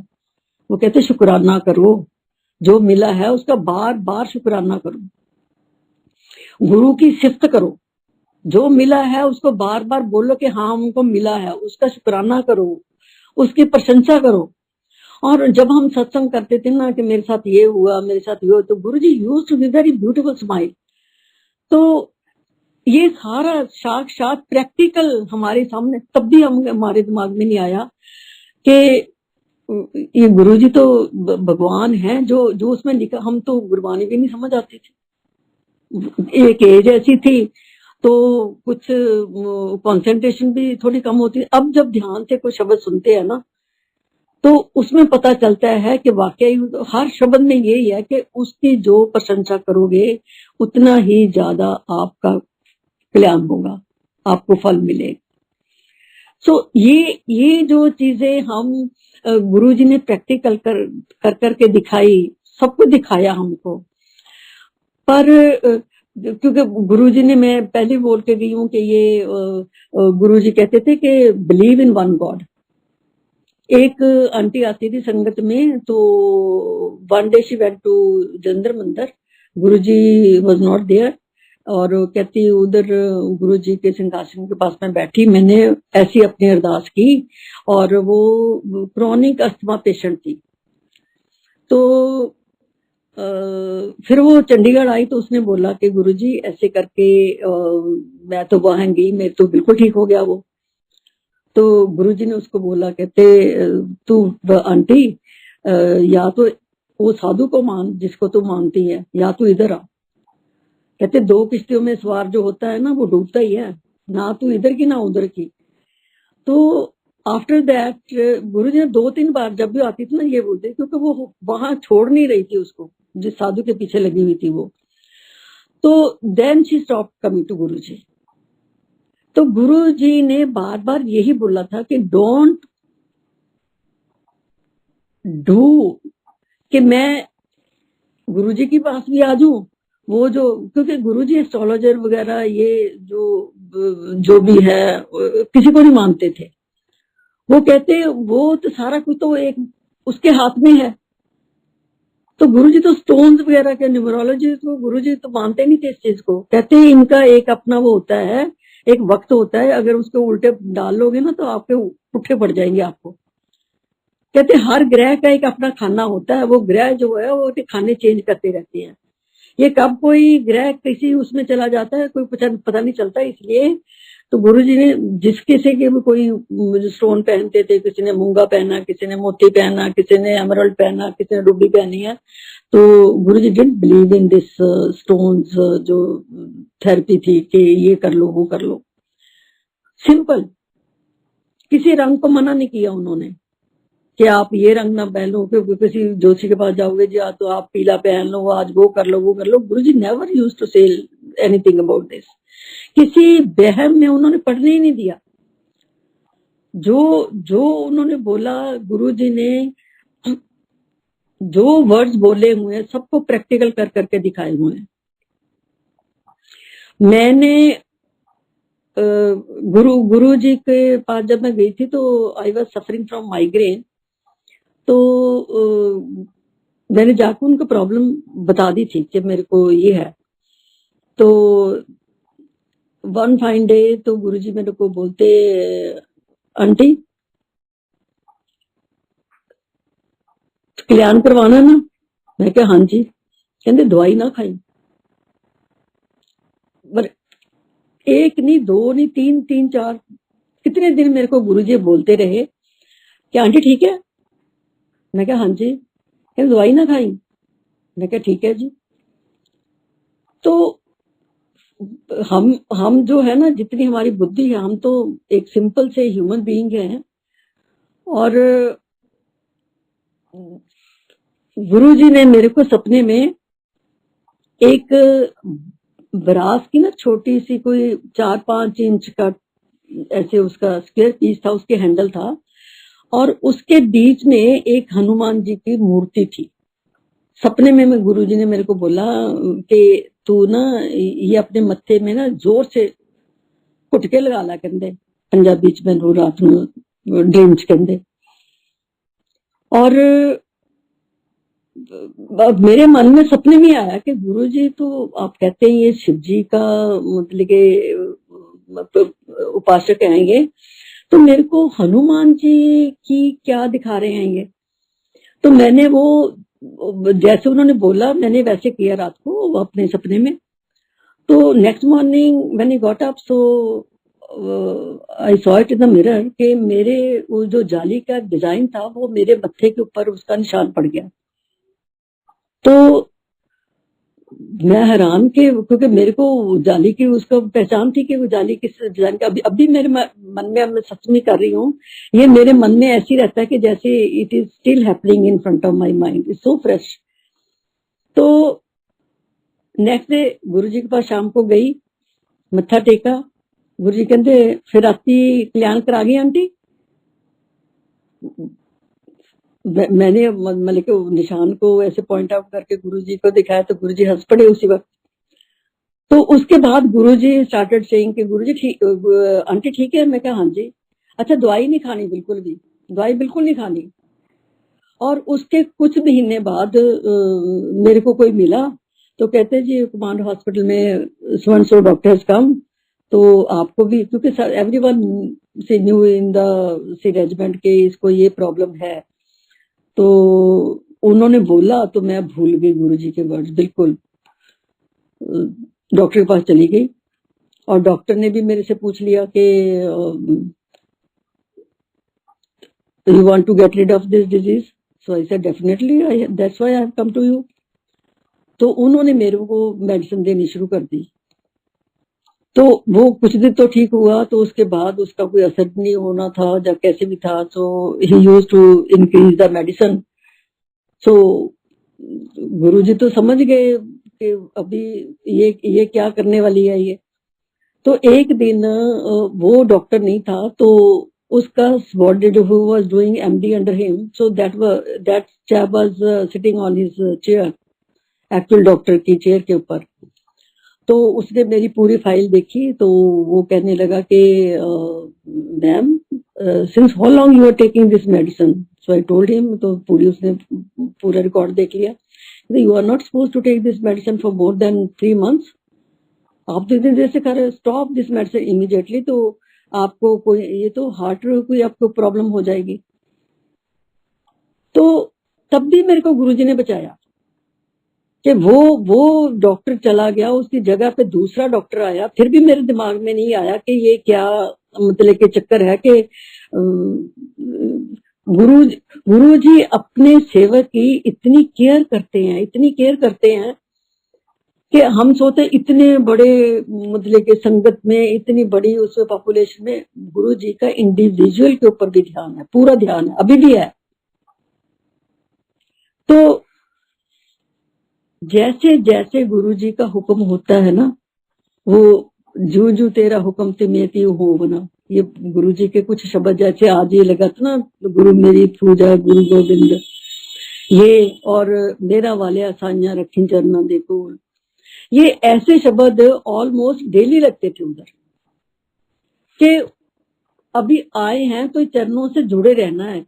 वो कहते शुक्राना करो, जो मिला है उसका बार बार शुक्राना करो, गुरु की सिफ्त करो, जो मिला है उसको बार बार बोलो कि हाँ हमको मिला है, उसका शुक्राना करो, उसकी प्रशंसा करो। और जब हम सत्संग करते थे ना कि मेरे साथ ये हुआ, मेरे साथ ये हुआ, तो Guru ji used to be very beautiful smile. तो ये सारा साक्षात प्रैक्टिकल हमारे सामने, तब भी हमारे दिमाग में नहीं आया कि ये गुरु जी तो भगवान है, जो जो उसमें लिखा। हम तो गुरबानी भी नहीं समझ आती थी, एक एज ऐसी थी तो कुछ कंसंट्रेशन भी थोड़ी कम होती है। अब जब ध्यान से कोई शब्द सुनते हैं ना तो उसमें पता चलता है कि वाकई हर शब्द में यही है कि उसकी जो प्रशंसा करोगे उतना ही ज्यादा आपका कल्याण होगा, आपको फल मिलेगा। सो ये जो चीजें हम गुरु जी ने प्रैक्टिकल कर करके दिखाई, सबको दिखाया हमको। पर क्योंकि गुरु जी ने, मैं पहले बोल के गई हूँ कि ये गुरु जी कहते थे कि बिलीव इन वन गॉड। एक आंटी आती थी संगत में, तो one day she went to Jalandhar मंदिर, गुरु जी वॉज नॉट देयर, और कहती उधर गुरु जी के सिंहासन के पास में बैठी, मैंने ऐसी अपनी अरदास की, और वो क्रॉनिक अस्थमा पेशेंट थी। तो फिर वो चंडीगढ़ आई तो उसने बोला कि गुरुजी ऐसे करके मैं तो वहां गई, मेरे तो बिल्कुल ठीक हो गया वो। तो गुरुजी ने उसको बोला, कहते तू आंटी या तो वो साधु को मान जिसको तू मानती है, या तू इधर आ। कहते 2 किश्तियों में सवार जो होता है ना वो डूबता ही है, ना तू इधर की ना उधर की। तो आफ्टर दैट गुरु जी ने 2-3 बार जब भी आती थी ना ये बोलते, क्योंकि वो वहां छोड़ नहीं रही थी उसको, जिस साधु के पीछे लगी हुई थी वो। तो then she stop coming to Guru ji. तो गुरु जी ने बार बार यही बोला था कि डोंट डू कि मैं गुरु जी के पास भी आ जाऊं, वो जो, क्योंकि गुरु जी एस्ट्रोलॉजर वगैरह ये जो भी है किसी को नहीं मानते थे। वो कहते वो तो सारा कुछ तो एक उसके हाथ में है। तो गुरुजी तो स्टोन्स वगैरह के न्यूमरोलॉजी तो गुरुजी तो मानते नहीं थे इस चीज को। कहते हैं इनका एक अपना वो होता है, एक वक्त होता है, अगर उसको उल्टे डाल लोगे ना तो आपके पुट्ठे पड़ जाएंगे आपको। कहते हर ग्रह का एक अपना खाना होता है, वो ग्रह जो है वो खाने चेंज करते रहते हैं। ये कब कोई ग्रह किसी उसमें चला जाता है कोई पता नहीं चलता। इसलिए तो गुरुजी ने जिस किसी के भी कोई स्टोन पहनते थे, किसी ने मूंगा पहना, किसी ने मोती पहना, किसी ने एमरल्ड पहना, किसी ने रूबी पहनी है। तो Guruji didn't believe in this stones जो थेरेपी थी कि ये कर लो वो कर लो। सिंपल, किसी रंग को मना नहीं किया उन्होंने कि आप ये रंग ना पहन लो, क्योंकि किसी जोशी के पास जाओगे जी तो आप पीला पहन लो, आज वो कर लो वो कर लो। Guruji never used to say anything about this. किसी बहम में उन्होंने पढ़ने ही नहीं दिया। जो जो उन्होंने बोला, गुरुजी ने जो वर्ड्स बोले हुए हैं सबको प्रैक्टिकल कर करके दिखाए हुए हैं। मैंने गुरु जी के पास जब मैं गई थी तो I was suffering from migraine. तो मैंने जाकर उनको प्रॉब्लम बता दी थी कि मेरे को ये है। तो वन फाइन डे तो गुरुजी मेरे को बोलते, आंटी कल्याण करवाना ना? मैं कहा हाँ जी। कहते दवाई ना खाई। पर एक नहीं, दो नहीं, तीन तीन चार कितने दिन मेरे को गुरुजी बोलते रहे कि आंटी ठीक है? मैं कहा हाँ जी। कहते दवाई ना खाई। मैं कहा ठीक है जी। तो हम जो है ना, जितनी हमारी बुद्धि है, हम तो एक सिंपल से ह्यूमन बीइंग हैं। और गुरुजी ने मेरे को सपने में एक ब्रास की ना छोटी सी कोई 4-5 इंच का ऐसे उसका स्क्वायर पीस था, उसके हैंडल था, और उसके बीच में एक हनुमान जी की मूर्ति थी। सपने में गुरुजी ने मेरे को बोला कि तू ना ये अपने मत्थे में ना जोर से कुटके लगा ला कहते, पंजाबी च मैं रात में ड्रीम च कहते। और मेरे मन में सपने में आया कि गुरुजी तो आप कहते हैं ये शिव जी का मतलब के उपासक हैं ये, तो मेरे को हनुमान जी की क्या दिखा रहे हैं ये? तो मैंने वो जैसे उन्होंने बोला मैंने वैसे किया रात को अपने सपने में। तो next morning when I got up, so I saw it in the mirror कि मेरे वो जो जाली का डिजाइन था वो मेरे मत्थे के ऊपर उसका निशान पड़ गया। तो मैं हैरान कि क्योंकि मेरे को जाली की उसका पहचान थी कि वो जाली किस डिजाइन का। अभी मेरे मन में, अब मैं सच में कर रही हूँ, ये मेरे मन में ऐसे ही रहता है कि जैसे it is still happening in front of my mind, it's so fresh. तो नेक्स्ट डे गुरुजी के पास शाम को गई, मत्था टेका। गुरुजी कहते फिर राती कल्याण करा गई आंटी? मैंने मतलब के निशान को ऐसे पॉइंट आउट करके गुरुजी को दिखाया तो गुरुजी हंस पड़े उसी वक्त। तो उसके बाद गुरुजी स्टार्टेड सेइंग कि गुरुजी ठीक, आंटी ठीक है? मैं कहा हाँ जी। अच्छा दवाई नहीं खानी? बिल्कुल भी दवाई बिल्कुल नहीं खानी। और उसके कुछ महीने बाद मेरे को कोई मिला तो कहते जी कमांड हॉस्पिटल में स्वर्ण सो डॉक्टर्स कम, तो आपको भी, क्योंकि everyone see new in the sea regiment के इसको ये प्रॉब्लम है। तो उन्होंने बोला तो मैं भूल गई गुरुजी के वर्ड्स बिल्कुल। डॉक्टर के पास चली गई और डॉक्टर ने भी मेरे से पूछ लिया कि you want to get rid of this disease? So I said definitely, that's why I have come to you. तो उन्होंने मेरे को मेडिसिन देनी शुरू कर दी। तो वो कुछ दिन तो ठीक हुआ, तो उसके बाद उसका कोई असर नहीं होना था, जब कैसे भी था। So he used to increase the medicine. So Guruji तो समझ गए कि अभी ये क्या करने वाली है ये। तो एक दिन वो डॉक्टर नहीं था, तो उसका subordinate who was doing MD under him, so that chap was sitting on his chair, actual doctor की चेयर के ऊपर। तो उसने मेरी पूरी फाइल देखी तो वो कहने लगा कि ma'am since how long you are taking this medicine? So I told him, तो उसने पूरा रिकॉर्ड देख लिया। You are not suppose to take this medicine for more than 3 months। आप तो इतनी देर से कर रहे, स्टॉप दिस मेडिसिन इमीडिएटली, तो आपको कोई ये तो हार्ट कोई आपको प्रॉब्लम हो जाएगी। तो तब भी मेरे को गुरुजी ने बचाया कि वो डॉक्टर चला गया, उसकी जगह पे दूसरा डॉक्टर आया। फिर भी मेरे दिमाग में नहीं आया कि ये क्या मतलब के चक्कर है कि गुरुजी अपने सेवक की इतनी केयर करते हैं, इतनी केयर करते हैं कि हम सोते इतने बड़े मतलब के संगत में, इतनी बड़ी उस पॉपुलेशन में गुरुजी का इंडिविजुअल के ऊपर भी ध्यान है, पूरा ध्यान है, अभी भी है। तो जैसे जैसे गुरुजी का हुक्म होता है ना, वो जू जू तेरा हुक्म तिमेती हो बना, ये गुरुजी के कुछ शब्द जैसे आज ये लगा था ना, गुरु मेरी पूजा गुरु गोविंद, ये और मेरा वाले साइया रखी चरना देखो, ये ऐसे शब्द ऑलमोस्ट डेली लगते थे उधर कि अभी आए हैं तो चरणों से जुड़े रहना है।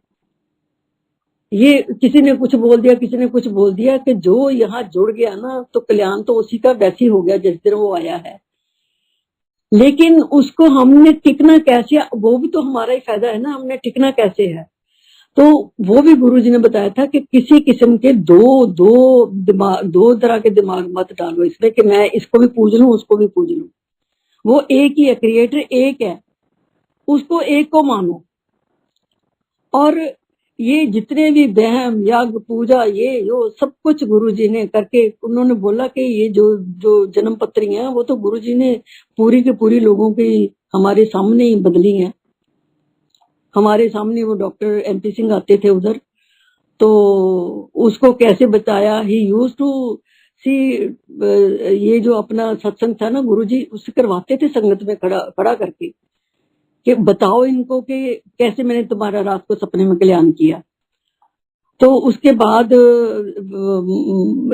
ये किसी ने कुछ बोल दिया, किसी ने कुछ बोल दिया कि जो यहाँ जुड़ गया ना तो कल्याण तो उसी का वैसे ही हो गया जिस दिन वो आया है। लेकिन उसको हमने टिकना कैसे, वो भी तो हमारा ही फायदा है ना, हमने टिकना कैसे है। तो वो भी गुरुजी ने बताया था कि किसी किस्म के दो तरह के दिमाग मत डालो इसमें कि मैं इसको भी पूज लूं उसको भी पूज लूं। वो एक ही है, क्रिएटर एक है, उसको एक को मानो। और ये जितने भी वहम याग पूजा ये जो सब कुछ गुरुजी ने करके उन्होंने बोला कि ये जो जो जन्म पत्री हैं वो तो गुरुजी ने पूरी के पूरी लोगों की हमारे सामने ही बदली हैं। हमारे सामने वो डॉक्टर MP सिंह आते थे उधर, तो उसको कैसे बताया। ही यूज टू सी, ये जो अपना सत्संग था ना गुरुजी उससे करवाते थे संगत में खड़ा करके कि बताओ इनको कि कैसे मैंने तुम्हारा रात को सपने में कल्याण किया। तो उसके बाद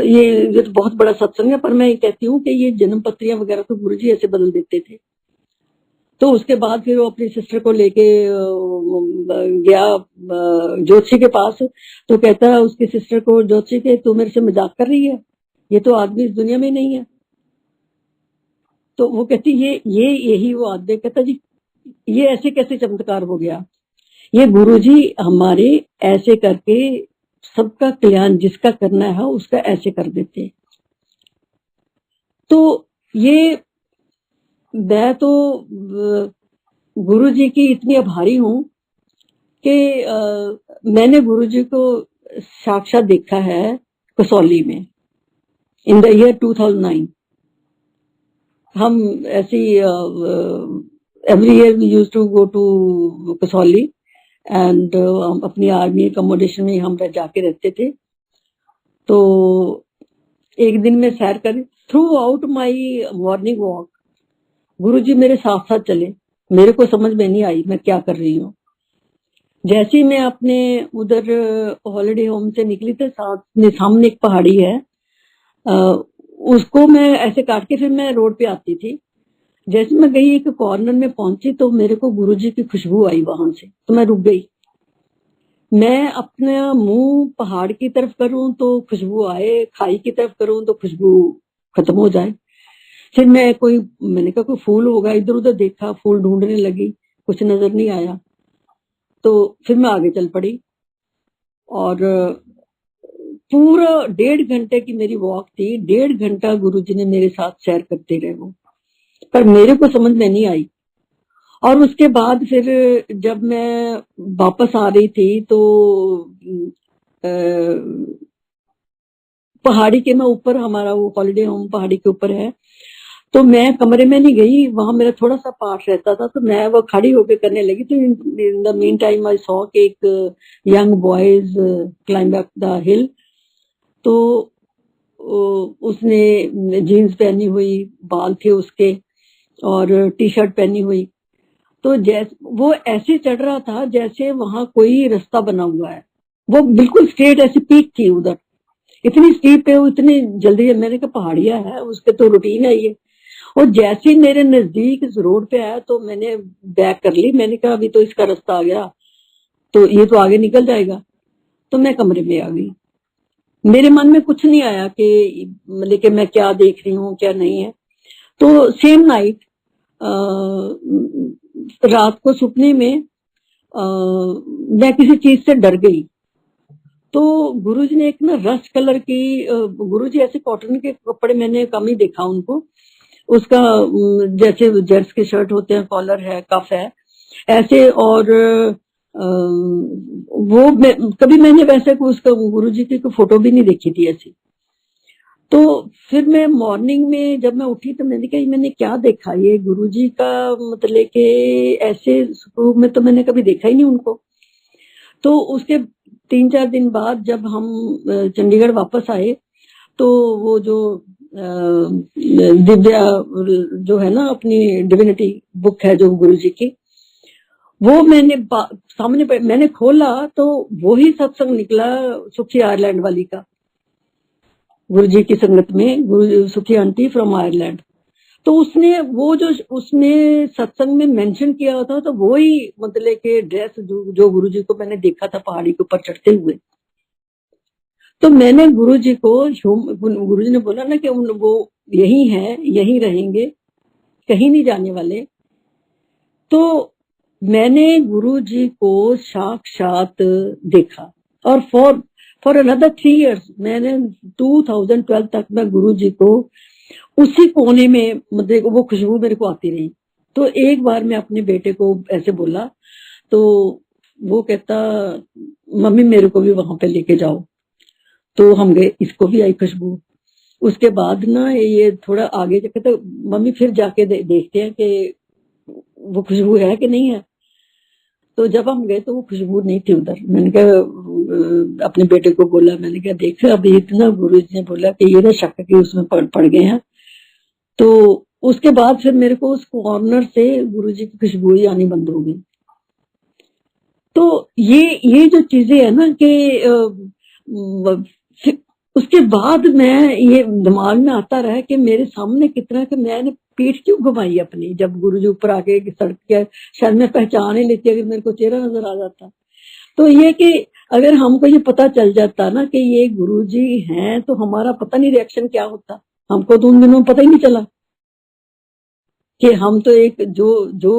ये तो बहुत बड़ा सत्संग है, पर मैं ये कहती हूँ कि ये जन्म पत्रियां वगैरह तो गुरुजी ऐसे बदल देते थे। तो उसके बाद फिर वो अपनी सिस्टर को लेके गया ज्योतिषी के पास। तो कहता है उसकी सिस्टर को, ज्योतिषी के तू मेरे से मजाक कर रही है, ये तो आदमी इस दुनिया में नहीं है। तो वो कहती यही वो आदमी। कहता जी ये ऐसे कैसे चमत्कार हो गया। ये गुरुजी हमारे ऐसे करके सबका कल्याण जिसका करना है उसका ऐसे कर देते। तो ये मैं तो गुरुजी की इतनी आभारी हूँ कि मैंने गुरुजी को साक्षात देखा है कसौली में इन द ईयर 2009। हम ऐसी every year we used to go to Kasauli and अपनी आर्मी अकोमोडेशन में हम जाके रहते थे। तो एक दिन में सैर कर throughout my morning walk Guruji मेरे साथ साथ चले। मेरे को समझ में नहीं आई मैं क्या कर रही हूँ। जैसे ही मैं अपने उधर हॉलिडे होम से निकली तो सामने एक पहाड़ी है, उसको मैं ऐसे काट के फिर मैं रोड पे आती थी। जैसे मैं गई एक कॉर्नर में पहुंची तो मेरे को गुरुजी की खुशबू आई वहां से, तो मैं रुक गई। मैं अपना मुंह पहाड़ की तरफ करूं तो खुशबू आए, खाई की तरफ करूं तो खुशबू खत्म हो जाए। फिर मैंने कहा कोई फूल होगा, इधर उधर देखा, फूल ढूंढने लगी, कुछ नजर नहीं आया। तो फिर मैं आगे चल पड़ी और पूरा 1.5 घंटे की मेरी वॉक थी। 1.5 घंटा गुरुजी ने मेरे साथ सैर करते रहे वो, पर मेरे को समझ में नहीं आई। और उसके बाद फिर जब मैं वापस आ रही थी तो पहाड़ी के मैं ऊपर, हमारा वो हॉलिडे होम पहाड़ी के ऊपर है, तो मैं कमरे में नहीं गई, वहां मेरा थोड़ा सा पाठ रहता था, तो मैं वो खड़ी होकर करने लगी। तो in the mean time I saw कि एक young boys climb up the हिल। तो उसने जीन्स पहनी हुई, बाल थे उसके और टी शर्ट पहनी हुई। तो जैसे वो ऐसे चढ़ रहा था जैसे वहां कोई रास्ता बना हुआ है। वो बिल्कुल स्ट्रेट ऐसी पीक थी उधर, इतनी स्टीप है वो, इतनी जल्दी। मैंने कहा पहाड़िया है, उसके तो रूटीन है ये। और जैसे ही मेरे नजदीक इस रोड पे आया तो मैंने बैक कर ली। मैंने कहा अभी तो इसका रास्ता आ गया तो ये तो आगे निकल जाएगा। तो मैं कमरे में आ गई। मेरे मन में कुछ नहीं आया कि मतलब कि मैं क्या देख रही हूँ क्या नहीं है। तो सेम नाइट रात को सपने में मैं किसी चीज से डर गई। तो गुरुजी ने एक ना रस्ट कलर की, गुरुजी ऐसे कॉटन के कपड़े मैंने कम ही देखा उनको, उसका जैसे जर्स के शर्ट होते हैं, कॉलर है, कफ है ऐसे। और कभी मैंने वैसे उसका गुरुजी की कोई फोटो भी नहीं देखी थी ऐसी। तो फिर मैं मॉर्निंग में जब मैं उठी तो मैंने कहा मैंने क्या देखा, ये गुरुजी का मतलब कि ऐसे स्वरूप में तो मैंने कभी देखा ही नहीं उनको। तो उसके 3-4 दिन बाद जब हम चंडीगढ़ वापस आए तो वो जो दिव्या जो है ना अपनी डिविनिटी बुक है जो गुरुजी की, वो मैंने सामने मैंने खोला तो वही सत्संग निकला सुखी आयरलैंड वाली का, गुरुजी की संगत में गुरु सुखी आंटी फ्रॉम आयरलैंड। तो उसने वो जो उसने सत्संग में मेंशन किया था तो वो ही मतलब के ड्रेस जो गुरुजी को मैंने देखा था पहाड़ी के ऊपर चढ़ते हुए। तो मैंने गुरुजी को, गुरुजी ने बोला ना कि वो यही है, यही रहेंगे, कहीं नहीं जाने वाले। तो मैंने गुरु जी को साक्षात देखा, और फॉर अनदर 3 years मैंने 2012 तक मैं गुरु जी को उसी कोने में, मतलब वो खुशबू मेरे को आती रही। तो एक बार मैं अपने बेटे को ऐसे बोला, तो वो कहता मम्मी मेरे को भी वहां पे लेके जाओ। तो हम गए, इसको भी आई खुशबू। उसके बाद ना ये थोड़ा आगे जाके तो मम्मी फिर जाके देखते हैं कि वो खुशबू है कि नहीं है। तो जब हम गए तो वो खुशबू नहीं थी उधर। मैंने कहा अपने बेटे को बोला, मैंने कहा देख अभी इतना गुरु जी ने बोला कि ये ना शक की उसमें पड़ गए हैं। तो उसके बाद फिर मेरे को उस कॉर्नर से गुरु जी की खुशबू ही आनी बंद हो गई। तो ये जो चीजें है ना कि उसके बाद मैं ये दिमाग में आता रहा कि मेरे सामने कितना कि मैंने पीठ क्यों घुमाई अपनी, जब गुरु जी ऊपर आके सड़क के शायद मैं पहचान ही लेती, अगर मेरे को चेहरा नजर आ जाता। तो ये कि अगर हमको ये पता चल जाता ना कि ये गुरु जी हैं, तो हमारा पता नहीं रिएक्शन क्या होता। हमको तो उन दिनों में पता ही नहीं चला कि हम तो एक जो जो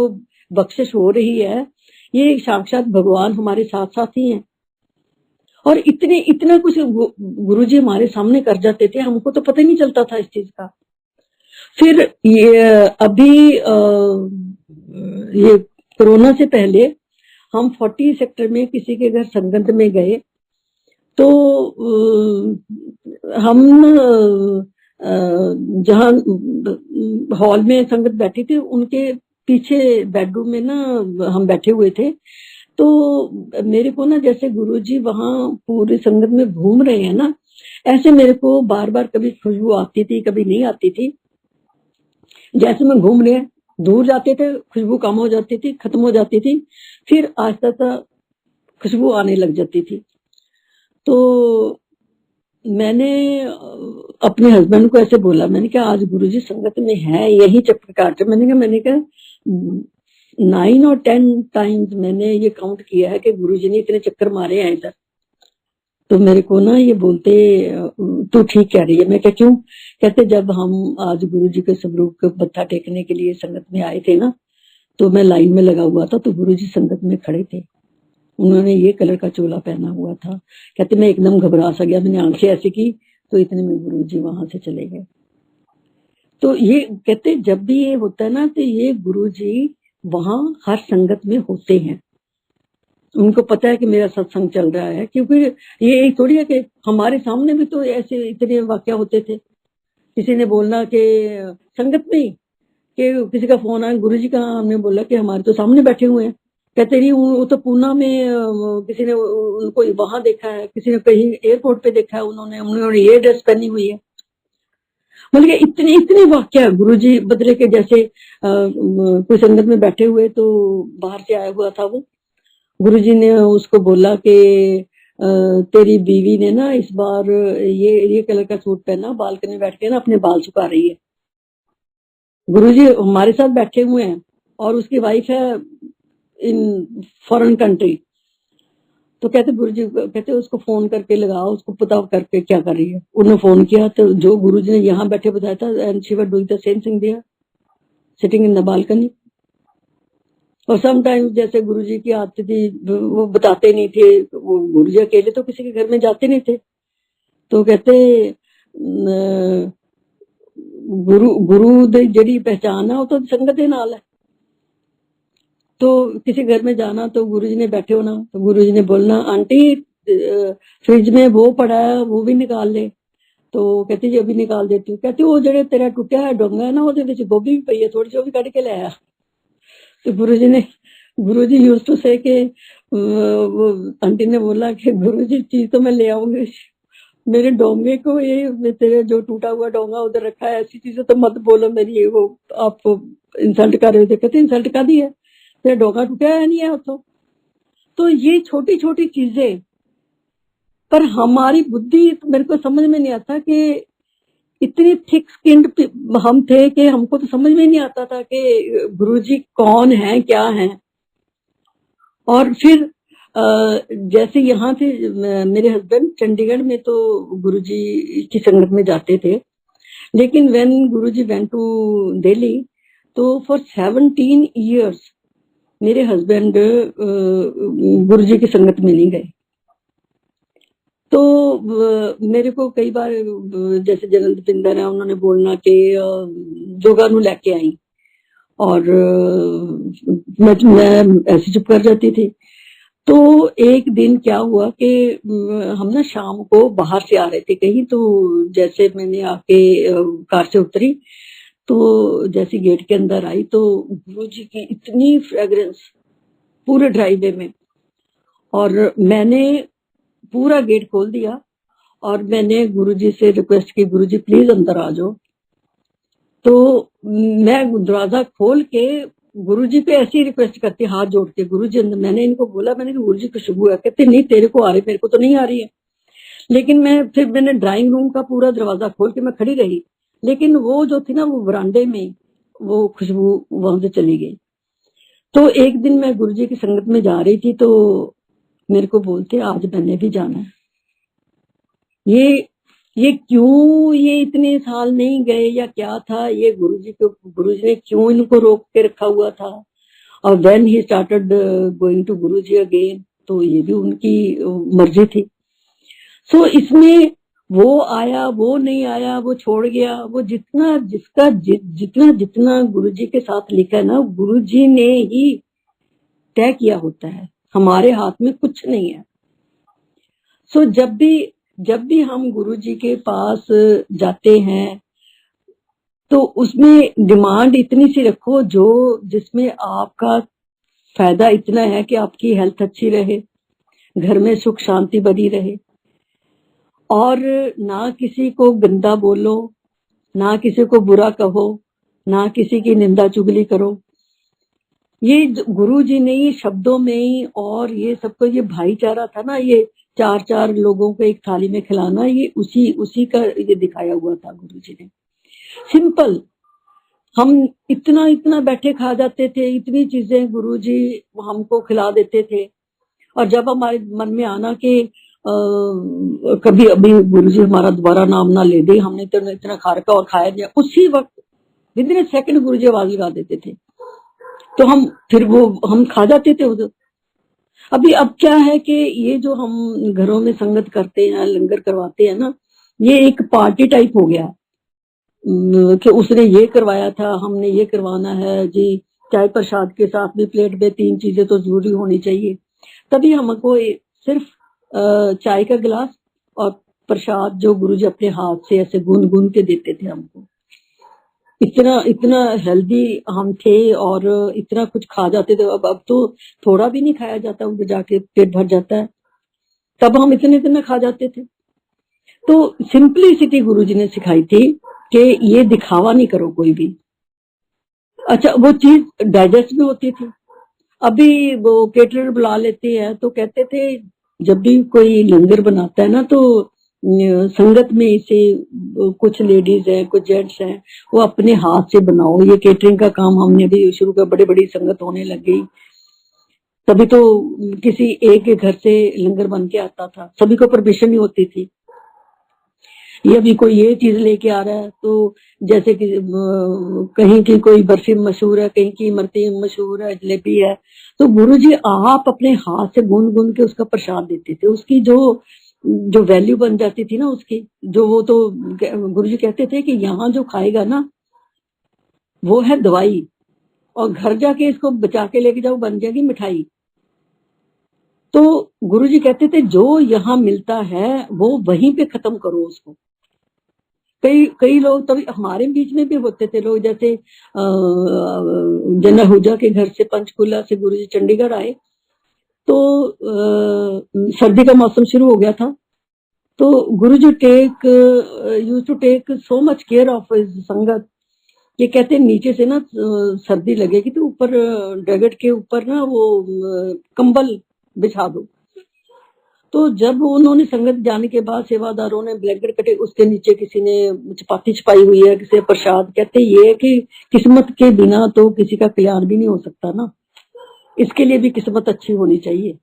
बख्शिश हो रही है, ये साक्षात भगवान हमारे साथ साथ ही हैं। और इतना कुछ गुरु जी हमारे सामने कर जाते थे, हमको तो पता ही नहीं चलता था इस चीज का। फिर ये अभी ये कोरोना से पहले हम 40 सेक्टर में किसी के घर संगत में गए। तो हम जहाँ हॉल में संगत बैठी थी, उनके पीछे बेडरूम में ना हम बैठे हुए थे। तो मेरे को ना जैसे गुरुजी वहां पूरी संगत में घूम रहे हैं ना, ऐसे मेरे को बार बार कभी खुशबू आती थी, कभी नहीं आती थी। जैसे मैं घूम रहे, दूर जाते थे खुशबू कम हो जाती थी, खत्म हो जाती थी, फिर आहिस्ता आहिस्ता खुशबू आने लग जाती थी। तो मैंने अपने हस्बैंड को ऐसे बोला, मैंने कहा आज गुरुजी संगत में है, यही चक्कर काट रहे। मैंने कहा 9 और 10 टाइम्स मैंने ये काउंट किया है कि गुरुजी ने इतने चक्कर मारे हैं इधर। तो मेरे को ना ये बोलते तू ठीक कह रही है। मैं क्या क्यों? कहते जब हम आज गुरुजी के स्वरूप को मत्था टेकने के लिए संगत में आए थे ना, तो मैं लाइन में लगा हुआ था, तो गुरुजी संगत में खड़े थे, उन्होंने ये कलर का चोला पहना हुआ था। कहते मैं एकदम घबरा सा गया, मैंने आंखें ऐसी की, तो इतने में गुरुजी वहां से चले गए। तो ये कहते जब भी ये होता है ना, तो ये गुरुजी वहां हर संगत में होते हैं। उनको पता है कि मेरा सत्संग चल रहा है, क्योंकि ये एक थोड़ी है कि हमारे सामने भी तो ऐसे इतने वाक्य होते थे। किसी ने बोलना कि संगत में कि किसी का फोन आया, गुरुजी कहाँ? हमने बोला कि हमारे तो सामने बैठे हुए हैं। कहते नहीं वो तो पूना में किसी ने उनको वहां देखा है, किसी ने कहीं एयरपोर्ट पे देखा है, उन्होंने ये ड्रेस पहनी हुई है। मतलब इतने इतने वाक्य गुरुजी बदले के जैसे कोई संगत में बैठे हुए, तो बाहर से आया हुआ था वो। गुरुजी ने उसको बोला कि तेरी बीवी ने ना इस बार ये कलर का सूट पहना, बालकनी में बैठ के ना अपने बाल सुखा रही है। गुरुजी हमारे साथ बैठे हुए हैं और उसकी वाइफ है इन फॉरेन कंट्री। तो कहते गुरुजी कहते उसको फोन करके लगाओ, उसको पता करके क्या कर रही है। उन्होंने फोन किया, तो जो गुरुजी ने यहाँ बैठे बताया था, and she was doing the same thing there, sitting in the balcony. और समटाइम्स जैसे गुरुजी की आदत थी, वो बताते नहीं थे, वो गुरुजी अकेले तो किसी के घर में जाते नहीं थे। तो कहते गुरु दी जेडी पहचान है, वो तो संगत दे नाल है। तो किसी घर में जाना तो गुरुजी ने बैठे होना, तो गुरुजी ने बोलना आंटी फ्रिज में वो पड़ा है, वो भी निकाल ले। तो कहती जी अभी निकाल देती हूँ। कहती वो जेड़े तेरा टुटिया है डोंगा है ना, वो गोभी भी पई है थोड़ी सी, वो भी कट के ले आया। तो गुरुजी यूज्ड टू से कि वो आंटी ने बोला कि गुरुजी चीज तो मैं ले आऊंगी, मेरे डोंगे को ये तेरे जो टूटा हुआ डोंगा उधर रखा है, ऐसी चीजें तो मत बोलो मेरी, वो आप इंसल्ट कर रहे थे। कहते इंसल्ट कर दी है, तेरा डोंगा टूटा है नहीं है तो ये छोटी छोटी चीजें, पर हमारी बुद्धि मेरे को समझ में नहीं आता कि इतनी थिक स्किन्ड हम थे कि हमको तो समझ में नहीं आता था कि गुरुजी कौन है, क्या है। और फिर जैसे यहाँ से मेरे हस्बैंड चंडीगढ़ में तो गुरुजी की संगत में जाते थे, लेकिन when Guruji went to Delhi, तो फॉर 17 years मेरे हस्बैंड गुरुजी की संगत में नहीं गए। तो मेरे को कई बार जैसे जनरल दीपिंदर है, उन्होंने बोलना कि जोगा नू लेके आई, और मैं ऐसे चुप कर जाती थी। तो एक दिन क्या हुआ कि हम ना शाम को बाहर से आ रहे थे कहीं, तो जैसे मैंने आके कार से उतरी, तो जैसे गेट के अंदर आई तो गुरुजी की इतनी फ्रेग्रेंस पूरे ड्राइवे में, और मैंने पूरा गेट खोल दिया और मैंने गुरुजी से रिक्वेस्ट की, गुरुजी प्लीज अंदर आ जाओ। तो मैं दरवाजा खोल के गुरुजी पे ऐसी रिक्वेस्ट करती, हाथ जोड़ के, गुरुजी अंदर। मैंने इनको बोला, मैंने कहा गुरुजी खुशबू है। कहते नहीं तेरे को आ रही, मेरे को तो नहीं आ रही है। लेकिन मैंने ड्राइंग रूम का पूरा दरवाजा खोल के मैं खड़ी रही, लेकिन वो जो थी ना, वो बरामदे में वो खुशबू वहां से चली गई। तो एक दिन मैं गुरुजी की संगत में जा रही थी, तो मेरे को बोलते आज मैंने भी जाना है। ये क्यों ये इतने साल नहीं गए या क्या था, ये गुरुजी ने क्यों इनको रोक के रखा हुआ था। और when he started going to Guruji again, तो ये भी उनकी मर्जी थी। सो इसमें वो आया, वो नहीं आया, वो छोड़ गया, वो जितना गुरुजी के साथ लिखा है ना, गुरुजी ने ही तय किया होता है, हमारे हाथ में कुछ नहीं है। सो जब भी हम गुरुजी के पास जाते हैं तो उसमें डिमांड इतनी सी रखो जो जिसमें आपका फायदा इतना है कि आपकी हेल्थ अच्छी रहे, घर में सुख शांति बनी रहे, और ना किसी को गंदा बोलो, ना किसी को बुरा कहो, ना किसी की निंदा चुगली करो। ये गुरुजी ने ये शब्दों में ही, और ये सबको ये भाईचारा था ना, ये चार लोगों को एक थाली में खिलाना, ये उसी का ये दिखाया हुआ था गुरुजी ने। सिंपल, हम इतना बैठे खा जाते थे, इतनी चीजें गुरुजी हमको खिला देते थे। और जब हमारे मन में आना कि कभी अभी गुरुजी हमारा दोबारा नाम ना ले दे, हमने तो इतना खा रखा और खाया गया, उसी वक्त विद इन सेकंड गुरुजी आवाज लगा देते थे, तो हम खा जाते थे उधर। अब क्या है कि ये जो हम घरों में संगत करते हैं, लंगर करवाते हैं ना, ये एक पार्टी टाइप हो गया कि उसने ये करवाया था, हमने ये करवाना है जी। चाय प्रसाद के साथ भी प्लेट में 3 चीजें तो जरूरी होनी चाहिए। तभी हमको सिर्फ चाय का गिलास और प्रसाद जो गुरुजी अपने हाथ से ऐसे गुन के देते थे हमको। इतना हेल्दी हम थे और इतना कुछ खा जाते थे। अब तो थोड़ा भी नहीं खाया जाता, उधर जाके पेट भर जाता है, तब हम इतना खा जाते थे। तो सिंपलिसिटी गुरुजी ने सिखाई थी कि ये दिखावा नहीं करो कोई भी। अच्छा, वो चीज डाइजेस्ट भी होती थी। अभी वो केटरर बुला लेते हैं, तो कहते थे जब भी कोई लंगर बनाता है ना, तो संगत में इसे कुछ लेडीज है, कुछ जेंट्स हैं, वो अपने हाथ से बनाओ। ये केटरिंग का काम हमने भी शुरू कर, बड़ी संगत होने लग गई, तभी तो किसी एक के घर से लंगर बन के आता था, सभी को परमिशन नहीं होती थी। ये भी कोई ये चीज लेके आ रहा है, तो जैसे कि कहीं की कोई बर्फी मशहूर है, कहीं की इमरती मशहूर है, जलेबी है, तो गुरुजी आप अपने हाथ से गुन के उसका प्रसाद देते थे। उसकी जो वैल्यू बन जाती थी ना, उसकी जो, वो तो गुरुजी कहते थे कि यहाँ जो खाएगा ना वो है दवाई, और घर जाके इसको बचा के लेके जाओ, बन जाएगी मिठाई। तो गुरुजी कहते थे जो यहाँ मिलता है वो वहीं पे खत्म करो उसको। कई लोग तभी हमारे बीच में भी होते थे लोग, जैसे जनहुजा के घर से पंचकुला से गुरुजी चंडीगढ़ आए, तो सर्दी का मौसम शुरू हो गया था, तो Guruji used to take so much care of his संगत। ये कहते नीचे से ना सर्दी लगेगी तो ऊपर डगट के ऊपर ना वो कंबल बिछा दो। तो जब उन्होंने संगत जाने के बाद सेवादारों ने ब्लैंकेट कटे, उसके नीचे किसी ने चपाती छपाई हुई है, किसी प्रसाद। कहते ये है कि किस्मत के बिना तो किसी का कल्याण भी नहीं हो सकता ना, इसके लिए भी किस्मत अच्छी होनी चाहिए।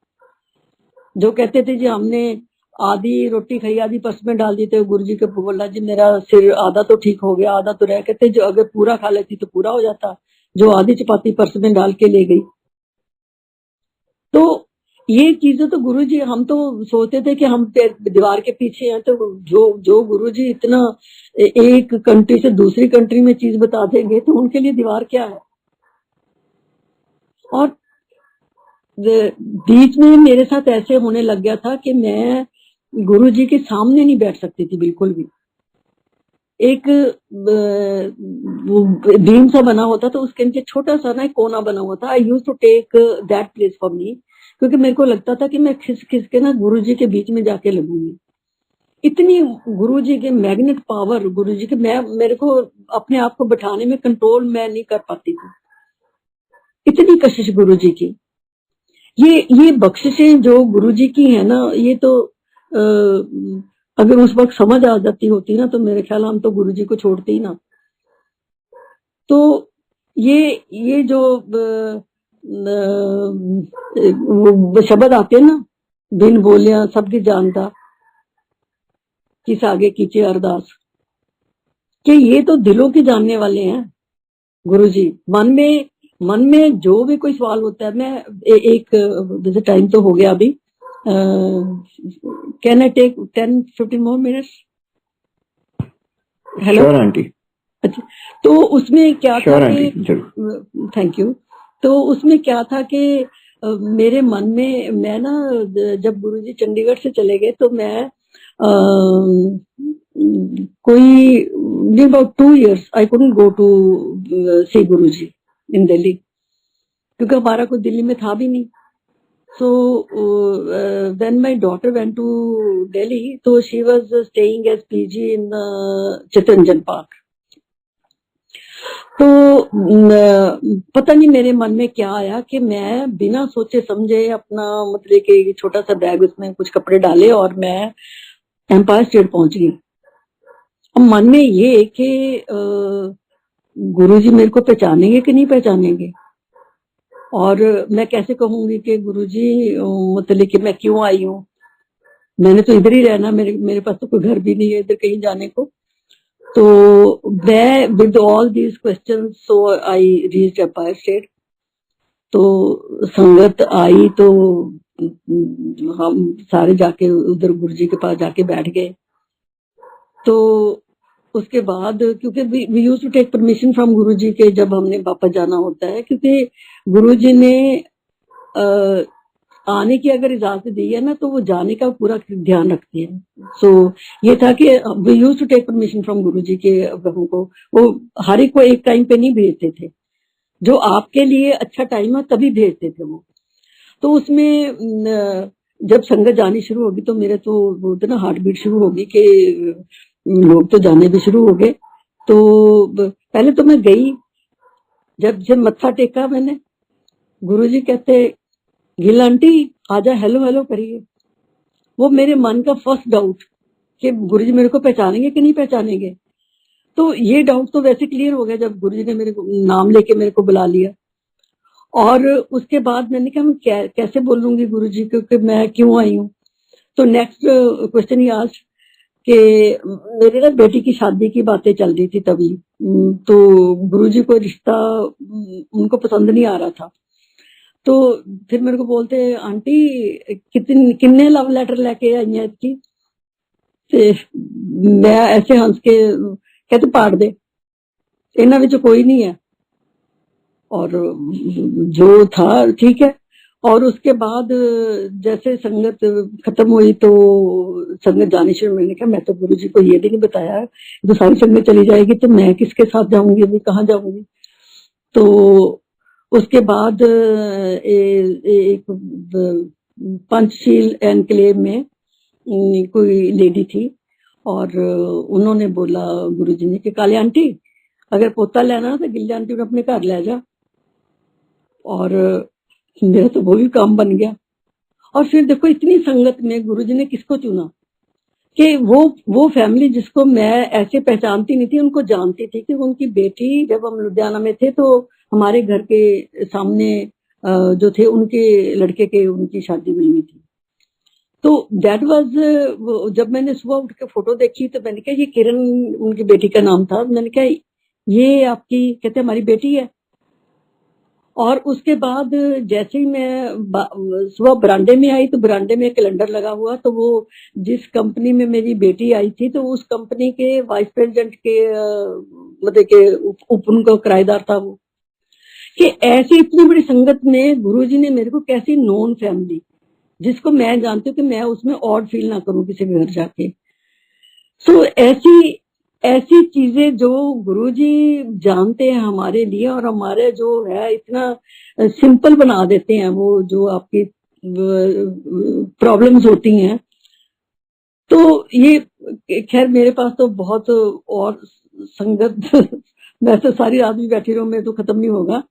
जो कहते थे जी हमने आधी रोटी खाई, आधी पर्स में डाल दी, तो गुरुजी के बोला जी मेरा सिर आधा तो ठीक हो गया, आधा तो रह। कहते जो अगर पूरा खा लेती तो पूरा हो जाता, जो आधी चपाती पर्स में डाल के ले गई। तो ये चीजें तो गुरुजी, हम तो सोचते थे कि हम दीवार के पीछे हैं, तो जो गुरुजी इतना एक कंट्री से दूसरी कंट्री में चीज बता देंगे तो उनके लिए दीवार क्या है। और बीच में मेरे साथ ऐसे होने लग गया था कि मैं गुरुजी के सामने नहीं बैठ सकती थी बिल्कुल भी। एक वो बीम सा बना होता था, उसके नीचे छोटा सा ना एक कोना बना हुआ था। I use to take that place for me, क्योंकि मेरे को लगता था कि मैं खिस खिस के ना गुरुजी के बीच में जाके लगूंगी। इतनी गुरुजी के मैग्नेट पावर, गुरुजी के, मेरे को अपने आप को बैठाने में कंट्रोल मैं नहीं कर पाती थी, इतनी कशिश गुरुजी की। ये बख्शिशें जो गुरुजी की है ना, ये तो अगर उस वक्त समझ आ जाती होती ना, तो मेरे ख्याल हम तो गुरुजी को छोड़ते ही ना। तो ये जो वो शब्द आते हैं ना, बिन बोलिया सबकी जानता, किस आगे कीचे अरदास, कि ये तो दिलों के जानने वाले हैं गुरुजी। मन में जो भी कोई सवाल होता है, मैं एक जैसे टाइम तो हो गया अभी, can I take 10-15 more minutes? Hello aunty. अच्छा, तो उसमें क्या था कि, थैंक यू, तो उसमें क्या था कि मेरे मन में, मैं ना जब गुरुजी चंडीगढ़ से चले गए तो मैं कोई about 2 years I couldn't go to see Guruji in Delhi, क्योंकि हमारा कोई दिल्ली में था भी नहीं। So when my daughter went to Delhi, so she was staying as PG in Chittaranjan Park. तो पता नहीं मेरे मन में क्या आया कि मैं बिना सोचे समझे अपना, मतलब कि छोटा सा बैग, उसमें कुछ कपड़े डाले और मैं एम्पायर स्टेट पहुंच गई। अब मन में ये कि गुरुजी मेरे को पहचानेंगे कि नहीं पहचानेंगे, और मैं कैसे कहूंगी कि गुरुजी मतलब कि मैं क्यों आई हूँ, मैंने तो इधर ही रहना, मेरे पास तो कोई घर भी नहीं है इधर कहीं जाने को। तो मैं with all these questions, so I reached Empire State. तो संगत आई तो हम सारे जाके उधर गुरुजी के पास जाके बैठ गए। तो उसके बाद, क्योंकि we used to take permission from Guruji के जब हमने वापस जाना होता है, क्योंकि गुरुजी ने आने की अगर इजाजत दी है ना, तो वो जाने का पूरा ध्यान रखती है। सो ये था कि we used to take permission from Guruji के, हमको वो हर एक को एक टाइम पे नहीं भेजते थे, जो आपके लिए अच्छा टाइम है तभी भेजते थे वो। तो उसमें जब संगत जानी शुरू होगी तो मेरे तो बोलते ना हार्ट बीट शुरू होगी कि लोग तो जाने भी शुरू हो गए। तो पहले तो मैं गई, जब मत्था टेका मैंने, गुरुजी कहते गिल आंटी आजा, हेलो हेलो करिए। वो मेरे मन का फर्स्ट डाउट कि गुरुजी मेरे को पहचानेंगे कि नहीं पहचानेंगे। तो ये डाउट तो वैसे क्लियर हो गया जब गुरुजी ने मेरे को नाम लेके मेरे को बुला लिया। और उसके बाद मैंने कहा मैं कैसे बोलूंगी गुरुजी को कि मैं क्यों आई हूँ। तो नेक्स्ट क्वेश्चन ही आज कि मेरी ना बेटी की शादी की बातें चल रही थी तभी, तो गुरुजी को रिश्ता उनको पसंद नहीं आ रहा था। तो फिर मेरे को बोलते आंटी कितने लव लेटर लेके आई हैं इसकी, मैं ऐसे हंस के कहते पाड़ दे, इन्हों विच कोई नहीं है। और जो था ठीक है। और उसके बाद जैसे संगत खत्म हुई तो संगत जाने शुरू, मैंने कहा मैं तो गुरुजी को ये भी नहीं बताया, तो सारी संगत चली जाएगी तो मैं किसके साथ जाऊंगी, अभी कहाँ जाऊंगी। तो उसके बाद एक पंचशील एनक्लेव में कोई लेडी थी, और उन्होंने बोला गुरुजी ने कि काली आंटी अगर पोता लेना तो गिल्ली आंटी को अपने घर ले जा। और मेरा तो वो भी काम बन गया। और फिर देखो इतनी संगत में गुरुजी ने किसको चुना कि वो फैमिली जिसको मैं ऐसे पहचानती नहीं थी, उनको जानती थी कि उनकी बेटी, जब हम लुधियाना में थे तो हमारे घर के सामने जो थे उनके लड़के के, उनकी शादी हुई थी। तो दैट वाज, जब मैंने सुबह उठ के फोटो देखी तो मैंने कहा ये किरण उनकी बेटी का नाम था। मैंने कहा ये आपकी, कहते हमारी बेटी है। और उसके बाद जैसे ही मैं सुबह बरामदे में आई तो बरामदे में कैलेंडर लगा हुआ, तो वो जिस कंपनी में मेरी बेटी आई थी तो उस कंपनी के वाइस प्रेसिडेंट के मतलब के उनका किराएदार था वो। कि ऐसी इतनी बड़ी संगत में गुरुजी ने मेरे को कैसी नॉन फैमिली, जिसको मैं जानती हूँ कि मैं उसमें ऑड फील ना करूं किसी के घर जाके। सो ऐसी ऐसी चीजें जो गुरुजी जानते हैं हमारे लिए, और हमारे जो है इतना सिंपल बना देते हैं वो जो आपकी प्रॉब्लम्स होती हैं। तो ये खैर मेरे पास तो बहुत और संगत वैसे सारी रात भी बैठी रहूं मैं तो खत्म नहीं होगा।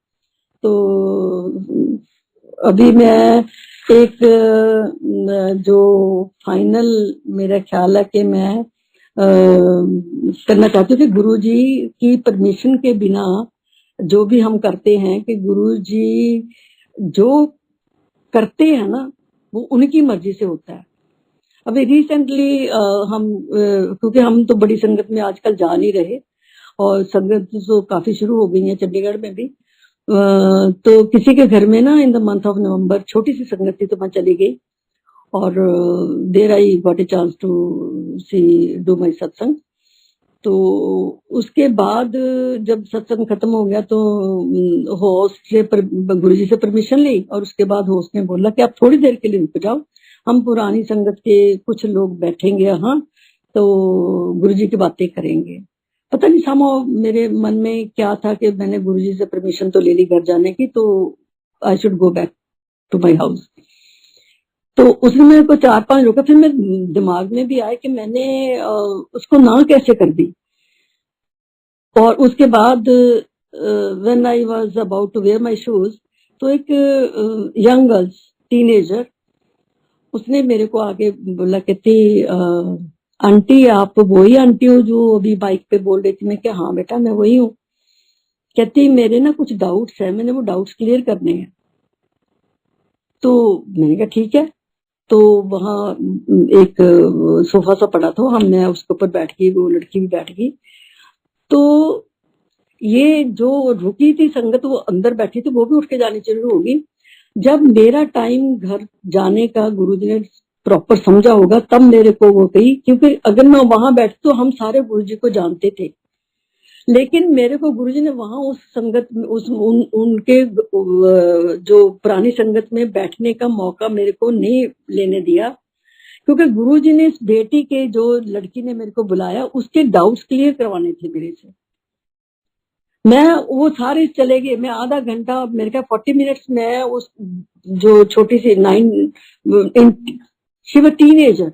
तो अभी मैं एक जो फाइनल मेरा ख्याल है कि मैं करना चाहती हूँ कि गुरुजी की परमिशन के बिना जो भी हम करते हैं, कि गुरुजी जो करते हैं ना वो उनकी मर्जी से होता है। अभी रिसेंटली हम क्योंकि हम तो बड़ी संगत में आजकल जा नहीं रहे, और संगत तो काफी शुरू हो गई है चंडीगढ़ में भी। तो किसी के घर में ना in the month of November छोटी सी संगत थी, तो मैं चली गई, और there I got a chance to see do my satsang. तो उसके बाद जब सत्संग खत्म हो गया तो होस्ट से गुरुजी से परमिशन ली, और उसके बाद होस्ट ने बोला कि आप थोड़ी देर के लिए रुक जाओ, हम पुरानी संगत के कुछ लोग बैठेंगे यहाँ, तो गुरुजी की बातें करेंगे। पता नहीं सामो मेरे मन में क्या था कि मैंने गुरुजी से परमिशन तो ले ली घर जाने की, तो I should go back to my house. तो उसने मेरे को 4-5 रोका, फिर मेरे दिमाग में भी आया कि मैंने उसको ना कैसे कर दी। और उसके बाद when I was about to wear my shoes, तो एक यंग गर्ल्स टीनेजर उसने मेरे को आगे बोला, कहती आंटी आप वही आंटी हो जो अभी बाइक पे बोल रही थी? मैं क्या हाँ बेटा मैं वही हूँ। कहती मेरे ना कुछ डाउट्स है, मैंने वो डाउट्स क्लियर करने हैं। तो मैंने कहा ठीक है। तो वहां एक सोफा सा पड़ा था, मैं उसके ऊपर बैठ गई, वो लड़की भी बैठ गई। तो ये जो रुकी थी संगत वो अंदर बैठी थी, वो भी उठ के जानी शुरू होगी। जब मेरा टाइम घर जाने का गुरुजी ने प्रॉपर समझा होगा तब मेरे को वो कही, क्योंकि अगर मैं वहां बैठती तो हम सारे गुरुजी को जानते थे, लेकिन मेरे को गुरुजी ने वहां उस संगत में उनके जो पुरानी संगत में बैठने का मौका मेरे को नहीं लेने दिया, क्योंकि गुरुजी ने इस बेटी के जो लड़की ने मेरे को बुलाया उसके डाउट्स क्लियर करवाने थे मेरे से। मैं वो सारे चले गए, मैं आधा घंटा मेरे का 40 मिनट्स में उस जो छोटी सी 9 शिव टीनेजर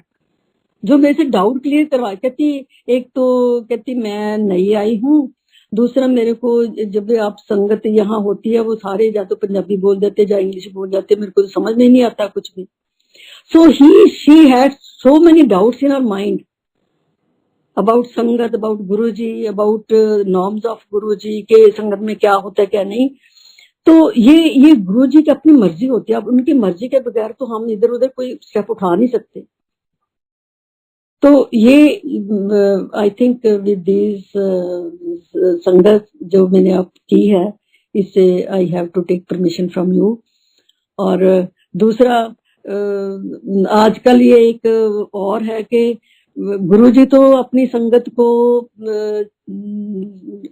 जो मेरे से डाउट क्लियर करवा, कहती एक तो कहती मैं नई आई हूँ, दूसरा मेरे को जब आप संगत यहाँ होती है वो सारे या तो पंजाबी बोल देते या इंग्लिश बोल जाते, मेरे को तो समझ में नहीं आता कुछ भी। So she had so many doubts in her mind about संगत, about Guruji, about norms of Guruji के संगत में क्या होता है क्या नहीं। तो ये गुरुजी की अपनी मर्जी होती है, अब उनकी मर्जी के बगैर तो हम इधर उधर कोई स्टेप उठा नहीं सकते। तो ये आई थिंक विद दिस संगत जो मैंने अब की है, इससे I have to take permission from you. और दूसरा आजकल ये एक और है कि गुरुजी तो अपनी संगत को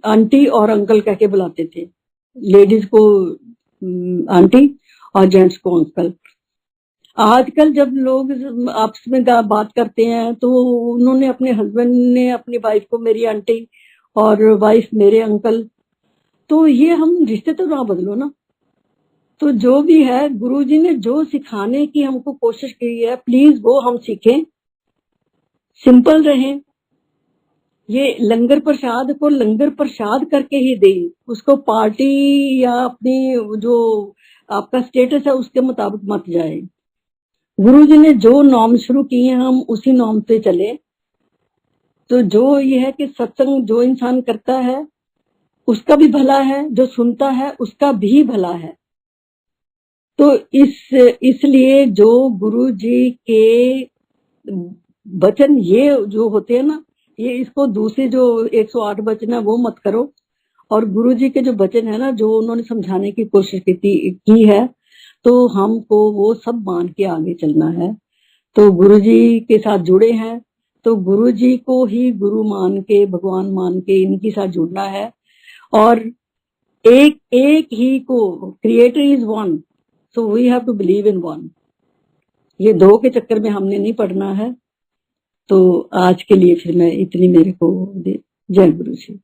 आंटी और अंकल कह के बुलाते थे, लेडीज को आंटी और जेंट्स को अंकल। आजकल जब लोग आपस में बात करते हैं तो उन्होंने अपने हस्बैंड ने अपनी वाइफ को मेरी आंटी और वाइफ मेरे अंकल, तो ये हम रिश्ते तो ना बदलो ना। तो जो भी है गुरुजी ने जो सिखाने की हमको कोशिश की है, प्लीज वो हम सीखें, सिंपल रहें। ये लंगर प्रसाद को लंगर प्रसाद करके ही दें, उसको पार्टी या अपनी जो आपका स्टेटस है उसके मुताबिक मत जाए। गुरुजी ने जो नॉर्म शुरू किए हैं हम उसी नॉर्म पे चले। तो जो ये है कि सत्संग जो इंसान करता है उसका भी भला है, जो सुनता है उसका भी भला है। तो इसलिए जो गुरुजी के वचन ये जो होते हैं ना, ये इसको दूसरे जो 108 वचन है वो मत करो, और गुरु जी के जो वचन है ना, जो उन्होंने समझाने की कोशिश की है, तो हमको वो सब मान के आगे चलना है। तो गुरु जी के साथ जुड़े हैं तो गुरु जी को ही गुरु मान के, भगवान मान के इनके साथ जुड़ना है। और एक एक ही को, creator is one, so we have to believe in one. ये दो के चक्कर में हमने नहीं पड़ना है। तो आज के लिए फिर मैं इतनी मेरे को जय गुरु जी।